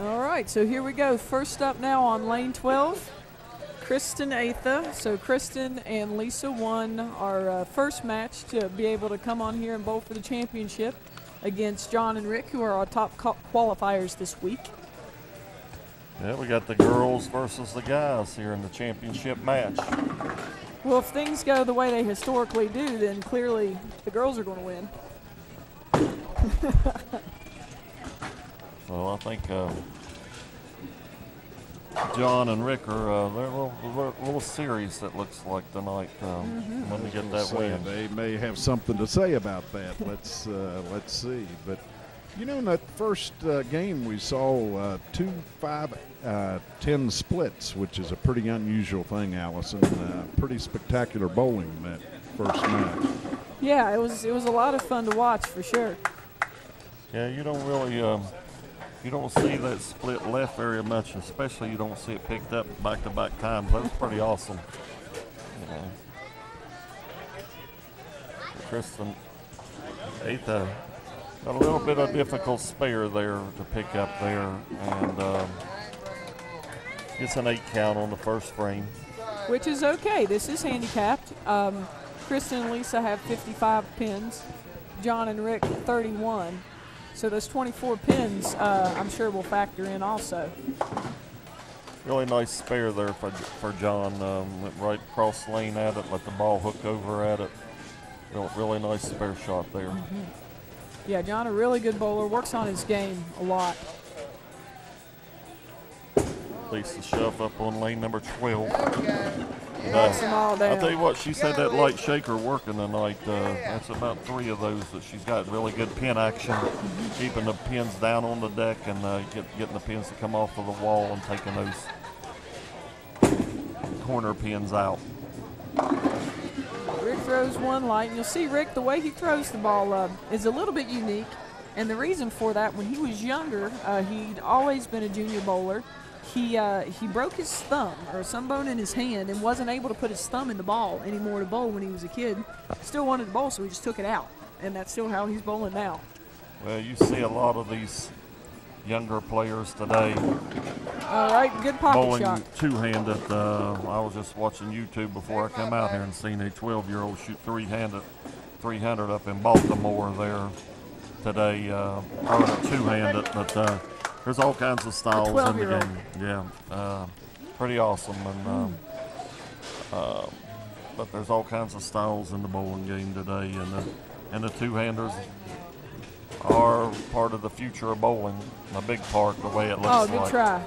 All right, so here we go. First up now on lane 12. Kristen Atha. So Kristen and Lisa won our first match to be able to come on here and bowl for the championship against John and Rick, who are our top qualifiers this week. Yeah, we got the girls versus the guys here in the championship match. Well, if things go the way they historically do, then clearly the girls are going to win. So I think John and Rick are they're a little series that looks like tonight. Let me get that win. They may have something to say about that. Let's see. But you know, in that first game, we saw 2 5-10 splits, which is a pretty unusual thing, Allison. Pretty spectacular bowling in that first match. Yeah, it was a lot of fun to watch for sure. Yeah, you don't really you don't see that split left very much, especially you don't see it picked up back-to-back times. That's pretty awesome. You know. Kristen Atha got a little bit of difficult spare there to pick up there, and gets an 8 count on the first frame. Which is okay. This is handicapped. Kristen and Lisa have 55 pins. John and Rick 31. So those 24 pins, I'm sure will factor in also. Really nice spare there for John. Went right across lane at it, let the ball hook over at it. Really nice spare shot there. Mm-hmm. Yeah, John, a really good bowler, works on his game a lot. Lisa Schuff up on lane number 12. Knocks them all down. I'll tell you what, she's had that light shaker working tonight. That's about 3 of those that she's got really good pin action, keeping the pins down on the deck and getting the pins to come off of the wall and taking those. corner pins out. Rick throws one light, and you'll see Rick, the way he throws the ball is a little bit unique. And the reason for that, when he was younger, he'd always been a junior bowler. He broke his thumb or some bone in his hand and wasn't able to put his thumb in the ball anymore to bowl when he was a kid. Still wanted to bowl, so he just took it out. And that's still how he's bowling now. Well, you see a lot of these younger players today. All right, good pocket bowling shot. two-handed. I was just watching YouTube before I come out here and seen a 12-year-old shoot 300 up in Baltimore there today, two-handed. But there's all kinds of styles in the game. Yeah, pretty awesome. And but there's all kinds of styles in the bowling game today, and the two-handers are part of the future of bowling, a big part, the way it looks like. Oh, good try.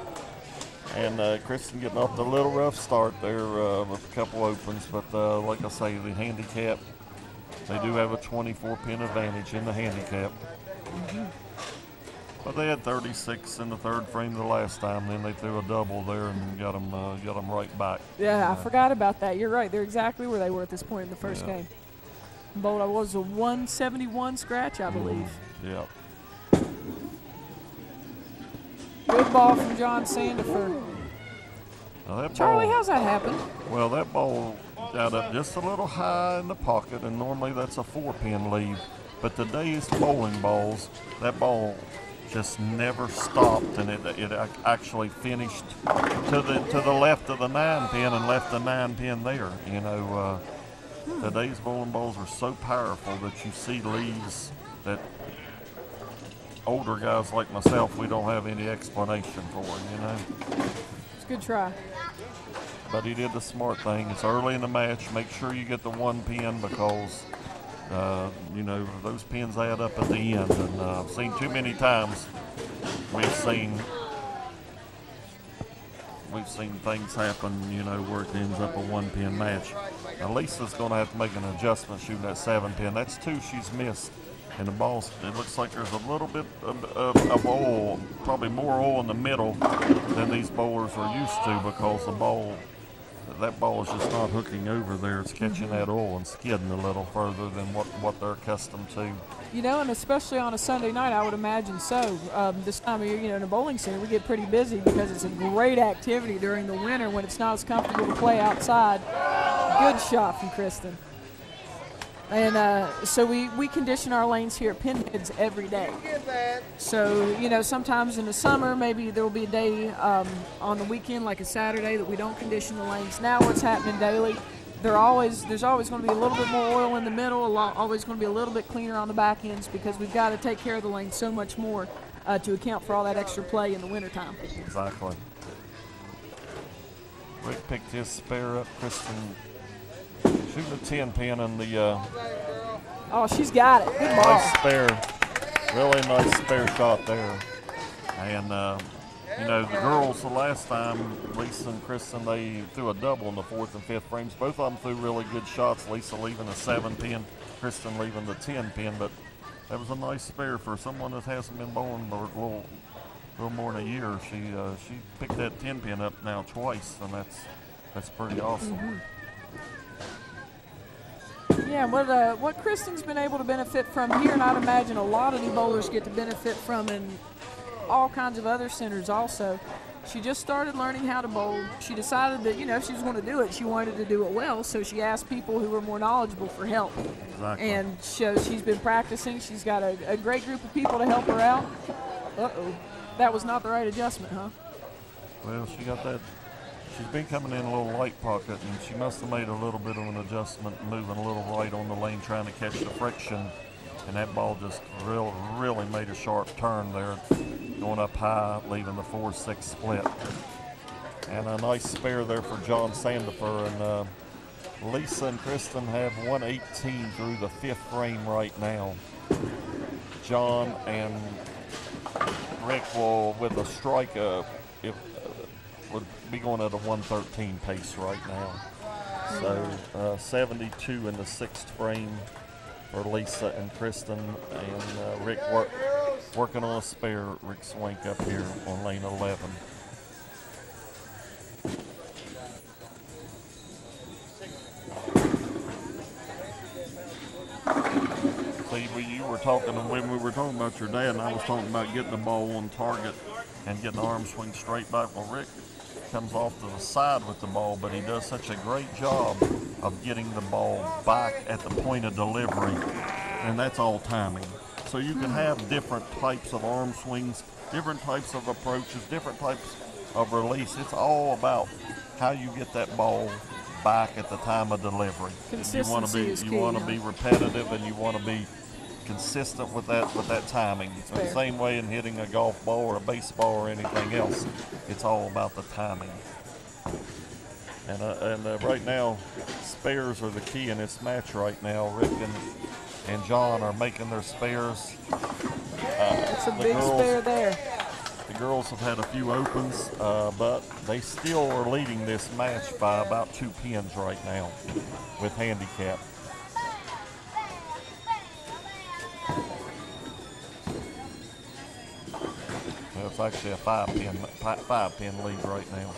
And Kristen getting off the little rough start there with a couple opens, but like I say, the handicap, they do have a 24-pin advantage in the handicap. But they had 36 in the third frame the last time. Then they threw a double there and got them right back. Yeah, I forgot about that. You're right. They're exactly where they were at this point in the first game. Bowled was a 171 scratch, I believe. Yeah. Good ball from John Sandiford. Charlie, how's that happen? Well, that ball got up just a little high in the pocket, and normally that's a 4-pin lead. But today's bowling balls, that ball just never stopped, and it actually finished to the left of the 9-pin and left the 9-pin there. You know, today's bowling balls are so powerful that you see leads that older guys like myself, we don't have any explanation for, you know. It's a good try. But he did the smart thing. It's early in the match. Make sure you get the 1 pin because, you know, those pins add up at the end. And I've seen too many times we've seen things happen, you know, where it ends up a 1-pin match. Now, Lisa's going to have to make an adjustment shooting that 7-pin. That's 2 she's missed. And the ball, it looks like there's a little bit of oil, probably more oil in the middle than these bowlers are used to because that ball is just not hooking over there. It's catching that oil and skidding a little further than what they're accustomed to. You know, and especially on a Sunday night, I would imagine so. This time of year, you know, in a bowling center, we get pretty busy because it's a great activity during the winter when it's not as comfortable to play outside. Good shot from Kristen. And so we condition our lanes here at Pinheads every day. So, you know, sometimes in the summer, maybe there will be a day on the weekend, like a Saturday, that we don't condition the lanes. Now what's happening daily, there's always going to be a little bit more oil in the middle, always going to be a little bit cleaner on the back ends because we've got to take care of the lanes so much more to account for all that extra play in the wintertime. Exactly. Rick picked his spare up. Kristen shooting a 10-pin in the... oh, she's got it. Good ball. Nice spare. Really nice spare shot there. And, you know, the girls, the last time, Lisa and Kristen, they threw a double in the 4th and 5th frames. Both of them threw really good shots. Lisa leaving a 7-pin, Kristen leaving the 10-pin. But that was a nice spare for someone that hasn't been bowling a little more than a year. She picked that 10-pin up now twice, and that's pretty awesome. Mm-hmm. Yeah, what Kristen's been able to benefit from here, and I'd imagine a lot of the bowlers get to benefit from in all kinds of other centers also. She just started learning how to bowl. She decided that, you know, if she was going to do it, she wanted to do it well, so she asked people who were more knowledgeable for help. Exactly. And she's been practicing. She's got a great group of people to help her out. Uh-oh. That was not the right adjustment, huh? Well, she got that. She's been coming in a little light pocket, and she must have made a little bit of an adjustment, moving a little right on the lane, trying to catch the friction. And that ball just really made a sharp turn there, going up high, leaving the 4-6 split. And a nice spare there for John Sandifer. And Lisa and Kristen have 118 through the 5th frame right now. John and Rick will, with a strike, would be going at a 113 pace right now. So 72 in the 6th frame for Lisa and Kristen, and Rick working on a spare. Rick Swank up here on lane 11. Steve, you were talking, when we were talking about your dad, and I was talking about getting the ball on target and getting the arm swing straight back. Well, Rick comes off to the side with the ball, but he does such a great job of getting the ball back at the point of delivery, and that's all timing. So you can have different types of arm swings, different types of approaches, different types of release. It's all about how you get that ball back at the time of delivery. Consistency is key. You want to be repetitive, and you want to be consistent with that timing. So the same way in hitting a golf ball or a baseball or anything else, it's all about the timing. And right now, spares are the key in this match right now. Rick and John are making their spares. That's a big spare there. The girls have had a few opens, but they still are leading this match by about 2 pins right now with handicap. Well, it's actually a 5-pin lead right now.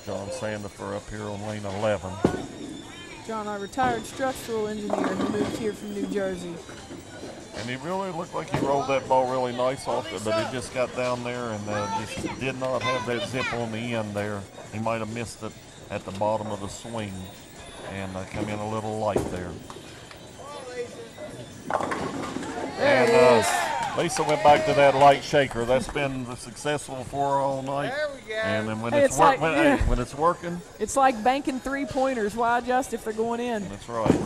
John Sandifer up here on lane 11. John, our retired structural engineer who moved here from New Jersey. And he really looked like he rolled that ball really nice off it, but it just got down there and just did not have that zip on the end there. He might have missed it at the bottom of the swing and come in a little light there. There it is. Lisa went back to that light shaker. That's been successful for her all night. There we go. And then when, Hey, when it's working. It's like banking 3-pointers. Why adjust if they're going in? That's right.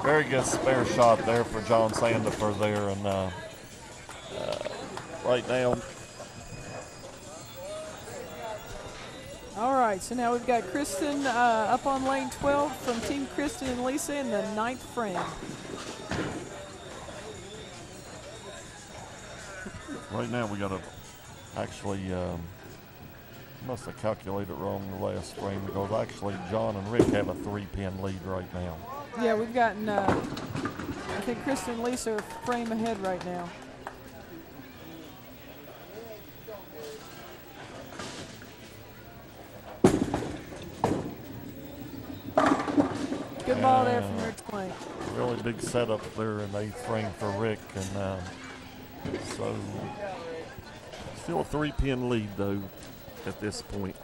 Very good spare shot there for John Sandifer there. And right now. All right, so now we've got Kristen up on lane 12 from Team Kristen and Lisa in the 9th frame. Right now we got to actually, must have calculated wrong the last frame because actually John and Rick have a 3-pin lead right now. Yeah, we've gotten, I think Kristen and Lisa are a frame ahead right now. Good ball there from Rick's plane. Really big setup there in the 8th frame for Rick. And so still a 3-pin lead though at this point.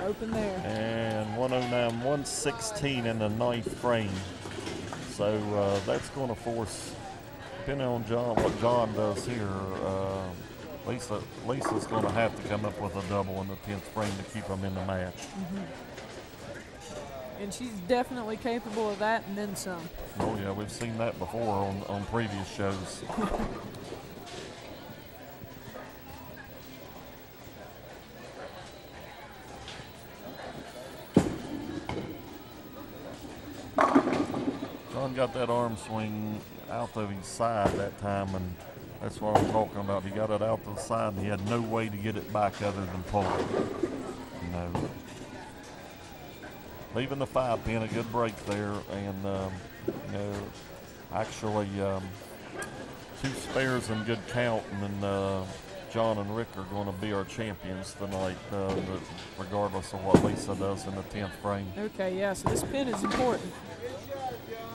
Open there. And 109-116 in the 9th frame. So that's going to force, depending on what John does here, Lisa's going to have to come up with a double in the 10th frame to keep them in the match. And she's definitely capable of that and then some. Oh yeah, we've seen that before on previous shows. John got that arm swing out of his side that time, and that's what I'm talking about. He got it out to the side, and he had no way to get it back other than pull it. You know, leaving the 5-pin, a good break there, and you know, actually 2 spares in good count, and then John and Rick are going to be our champions tonight, regardless of what Lisa does in the 10th frame. Okay, yeah, so this pin is important.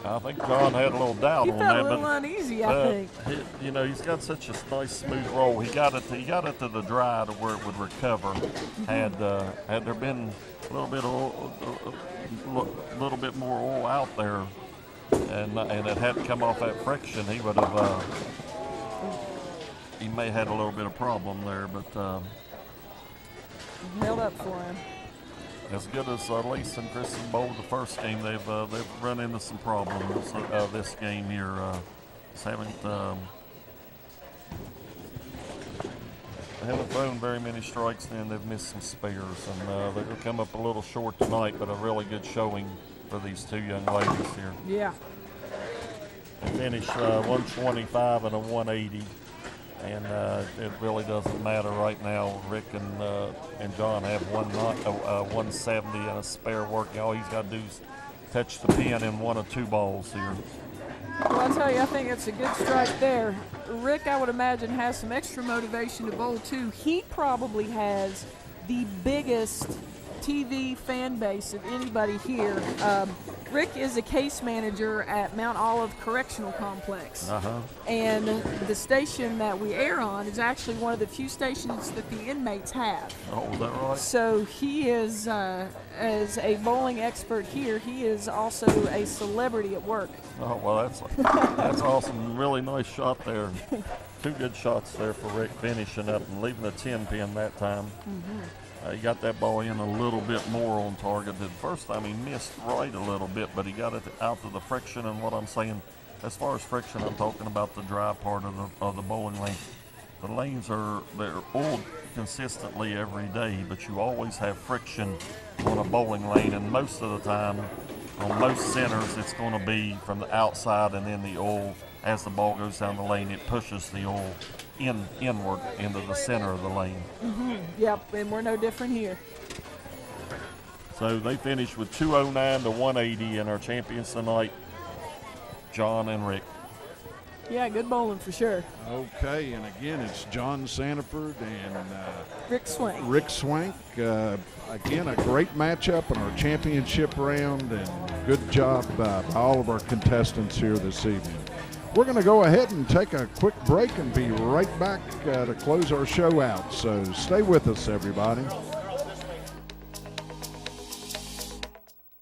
I think John had a little doubt on that. He felt a little uneasy, I think. You know, he's got such a nice, smooth roll. He got it to the dry to where it would recover. Had there been a little bit more oil out there, and it hadn't come off that friction, he would have. He may have had a little bit of problem there, but held up for him. As good as Lisa and Kristen bowled the first game, they've run into some problems this game here. Just haven't thrown very many strikes, and they've missed some spares, and they've come up a little short tonight, but a really good showing for these 2 young ladies here. Yeah. They finished 125 and a 180. And it really doesn't matter right now. Rick and John have 170 and a spare working. All he's got to do is touch the pin in one or two balls here. Well, I'll tell you, I think it's a good strike there. Rick, I would imagine, has some extra motivation to bowl, too. He probably has the biggest TV fan base of anybody here. Rick is a case manager at Mount Olive Correctional Complex. And the station that we air on is actually one of the few stations that the inmates have. Oh, is that right? So he is, as a bowling expert here, he is also a celebrity at work. Oh, well, that's awesome. Really nice shot there. Two good shots there for Rick, finishing up and leaving the 10 pin that time. He got that ball in a little bit more on target. The first time he missed right a little bit, but he got it out to the friction. And what I'm saying, as far as friction, I'm talking about the dry part of the bowling lane. The lanes they're oiled consistently every day, but you always have friction on a bowling lane, and most of the time on most centers it's going to be from the outside, and then the oil, as the ball goes down the lane, it pushes the oil inward into the center of the lane. Yep, and we're no different here. So they finished with 209 to 180, and our champions tonight, John and Rick. Yeah, good bowling for sure. Okay, and again, it's John Sanford and Rick Swank. Rick Swank. Again, a great matchup in our championship round, and good job by all of our contestants here this evening. We're going to go ahead and take a quick break and be right back to close our show out. So stay with us, everybody.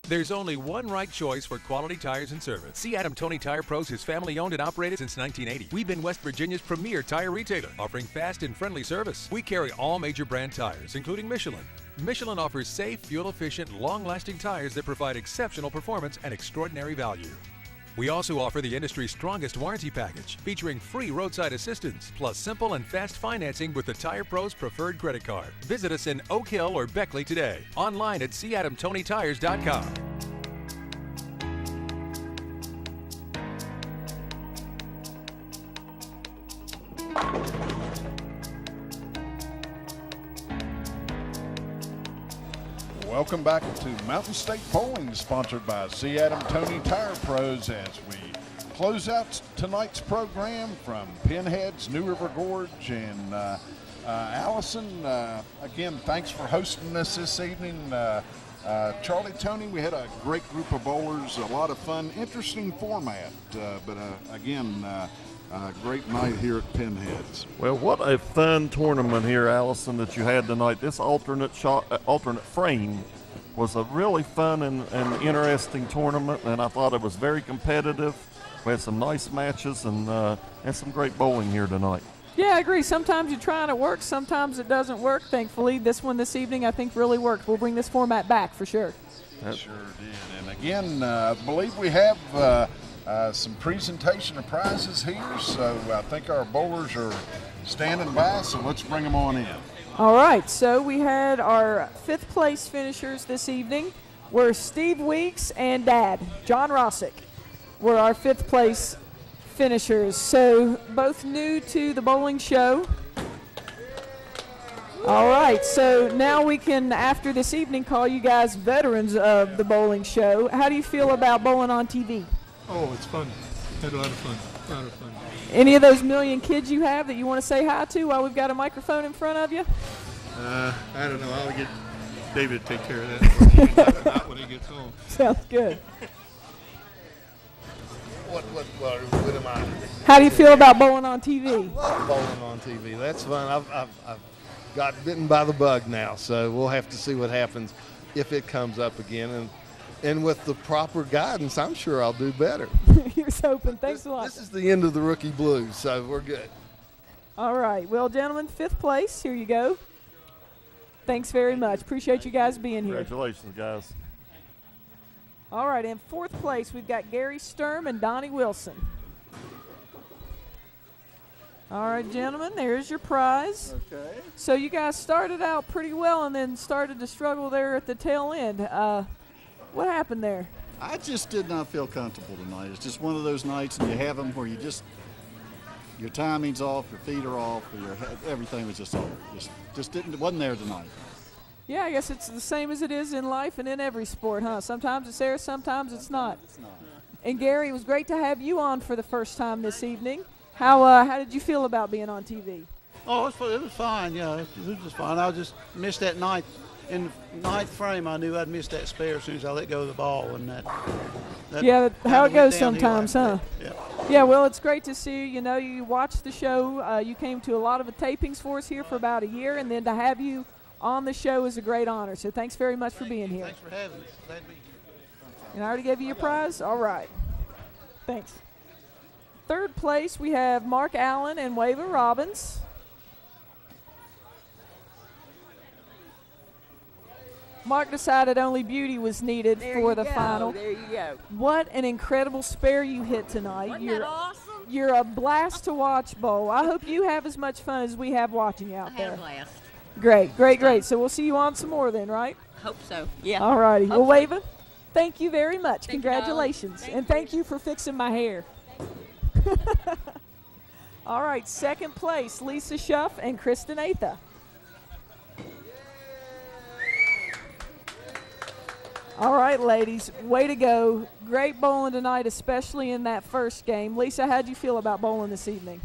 There's only one right choice for quality tires and service. See Adam Tony Tire Pros is family owned and operated since 1980. We've been West Virginia's premier tire retailer, offering fast and friendly service. We carry all major brand tires, including Michelin. Michelin offers safe, fuel-efficient, long-lasting tires that provide exceptional performance and extraordinary value. We also offer the industry's strongest warranty package, featuring free roadside assistance, plus simple and fast financing with the Tire Pros preferred credit card. Visit us in Oak Hill or Beckley today. Online at CAdamTonyTires.com. Welcome back to Mountain State Bowling, sponsored by C. Adam Tony Tire Pros, as we close out tonight's program from Pinheads, New River Gorge, and Allison. Again, thanks for hosting us this evening. Charlie, Tony, we had a great group of bowlers, a lot of fun, interesting format, but again, great night here at Pinheads. Well, what a fun tournament here, Allison, that you had tonight. This alternate frame was a really fun and interesting tournament, and I thought it was very competitive. We had some nice matches and some great bowling here tonight. Yeah, I agree. Sometimes you try and it works, sometimes it doesn't work. Thankfully, this one this evening I think really worked. We'll bring this format back for sure. Sure did. And again, I believe we have some presentation of prizes here, so I think our bowlers are standing by, so let's bring them on in. All right, so we had our 5th place finishers this evening were Steve Weeks and Dad, John Rossick, were our 5th place finishers. So both new to the bowling show. All right, so now we can, after this evening, call you guys veterans of the bowling show. How do you feel about bowling on TV? Oh, it's fun. Had a lot of fun. Any of those million kids you have that you want to say hi to while we've got a microphone in front of you? I don't know. I'll get David to take care of that not when he gets home. Sounds good. What am I? How do you feel about bowling on TV? I love bowling on TV. That's fun. I've got bitten by the bug now, so we'll have to see what happens if it comes up again. And with the proper guidance, I'm sure I'll do better. Here's hoping. Thanks a lot. This is the end of the rookie blues, so we're good. All right. Well, gentlemen, 5th place. Here you go. Thanks very much. Appreciate you guys being here. Congratulations, guys. All right. In 4th place, we've got Gary Sturm and Donnie Wilson. All right, gentlemen, there's your prize. Okay. So you guys started out pretty well and then started to struggle there at the tail end. What happened there? I just did not feel comfortable tonight. It's just one of those nights, and you have them where your timing's off, your feet are off, or everything was just off. Wasn't there tonight. Yeah, I guess it's the same as it is in life and in every sport, huh? Sometimes it's there, sometimes it's not. And Gary, it was great to have you on for the first time this evening. How did you feel about being on TV? Oh, it was fine. Yeah, it was just fine. I just missed that ninth. In the ninth frame, I knew I'd missed that spare as soon as I let go of the ball, and that yeah, how it kinda went goes downhill sometimes, after huh? that. Yeah. Yeah, well, it's great to see you. You know, you watched the show. You came to a lot of the tapings for us here for about a year, and then to have you on the show is a great honor. So thanks very much for being here. Thanks for having us. Glad to be here. And I already gave you your prize? All right. Thanks. Third place, we have Mark Allen and Wava Robbins. Mark decided only beauty was needed for the final. There you go. What an incredible spare you hit tonight. Wasn't that awesome? You're a blast to watch, Bo. I hope you have as much fun as we have watching you out I there. had a blast. Great, great, great. So we'll see you on some more then, right? Hope so. Yeah. All righty. Well, Hopefully. Wava, thank you very much. Thank you, darling. Congratulations. Thank And thank you for fixing my hair. All right, second place, Lisa Schuff and Kristen Atha. All right, ladies, way to go. Great bowling tonight, especially in that first game. Lisa, how'd you feel about bowling this evening?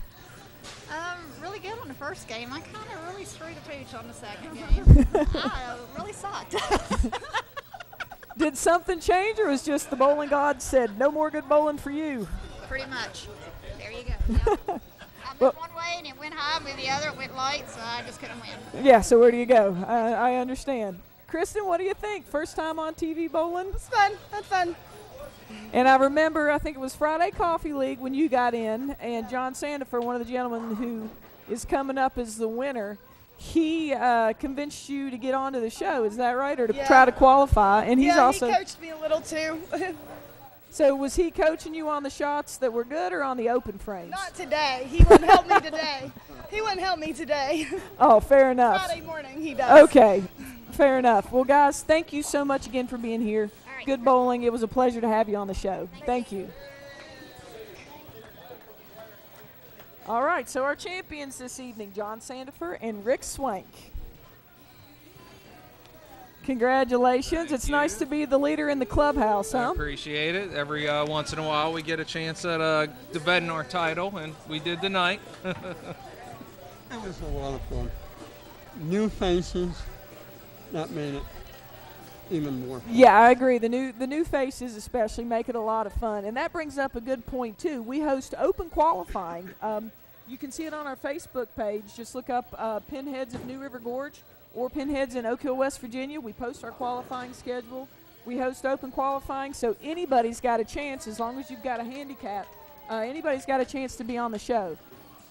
Really good on the first game. I kind of really screwed a pooch on the second game. I really sucked. Did something change, or was just the bowling gods said, no more good bowling for you? Pretty much. There you go. Yep. I moved one way and it went high, moved the other, it went light, so I just couldn't win. Yeah, so where do you go? I understand. Kristen, what do you think? First time on TV bowling? It's fun. That's fun. And I remember, I think it was Friday Coffee League when you got in, and John Sandifer, one of the gentlemen who is coming up as the winner, he convinced you to get onto the show. Is that right? Or to try to qualify? And he's also he coached me a little too. So was he coaching you on the shots that were good or on the open frames? Not today. He wouldn't help me today. He wouldn't help me today. Oh, fair enough. Friday morning he does. Okay, fair enough. Well, guys, thank you so much again for being here. Good bowling. It was a pleasure to have you on the show. Thank you. All right, so our champions this evening, John Sandifer and Rick Swank. Congratulations. It's nice to be the leader in the clubhouse, I huh? appreciate it. Every once in a while we get a chance at defending our title, and we did tonight. It was a lot of fun. New faces, that made it even more fun. Yeah, I agree. The new faces especially make it a lot of fun. And that brings up a good point, too. We host open qualifying. You can see it on our Facebook page. Just look up Pinheads of New River Gorge or Pinheads in Oak Hill, West Virginia. We post our qualifying schedule. We host open qualifying, so anybody's got a chance as long as you've got a handicap. Anybody's got a chance to be on the show.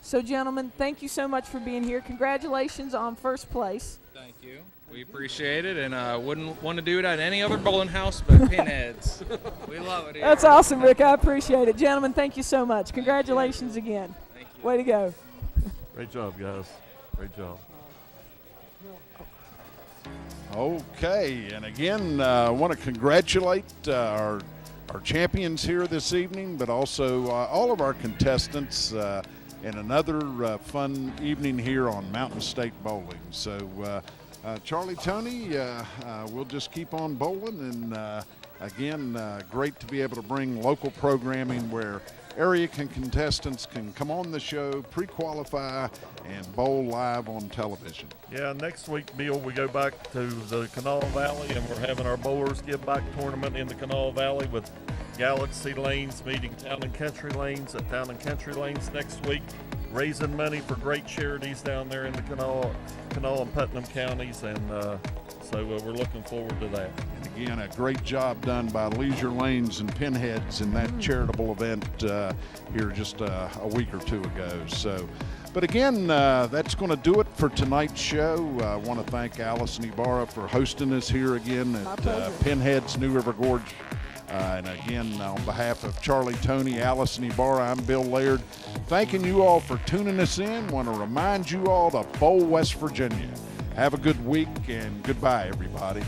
So, gentlemen, thank you so much for being here. Congratulations on first place. Thank you. We appreciate it, and wouldn't want to do it at any other bowling house but Pinheads. We love it here. That's awesome, Rick. I appreciate it. Gentlemen, thank you so much. Congratulations again. Thank you. Way to go. Great job, guys. Great job. Okay, and again, I want to congratulate our champions here this evening, but also all of our contestants in another fun evening here on Mountain State Bowling. So, Charlie, Tony, we'll just keep on bowling, and again, great to be able to bring local programming where area contestants can come on the show, pre-qualify, and bowl live on television. Yeah, next week, Bill, we go back to the Kanawha Valley, and we're having our Bowlers Give Back tournament in the Kanawha Valley with Galaxy Lanes meeting Town and Country Lanes at Town and Country Lanes next week, raising money for great charities down there in the Kanawha and Putnam counties, and so we're looking forward to that. And again, a great job done by Leisure Lanes and Pinheads in that charitable event here just a week or two ago. So, but again, that's going to do it for tonight's show. I want to thank Allison Ibarra for hosting us here again at Pinheads, New River Gorge. And again, on behalf of Charlie, Tony, Allison Ibarra, I'm Bill Laird. Thanking you all for tuning us in. Want to remind you all to bowl West Virginia. Have a good week, and goodbye, everybody.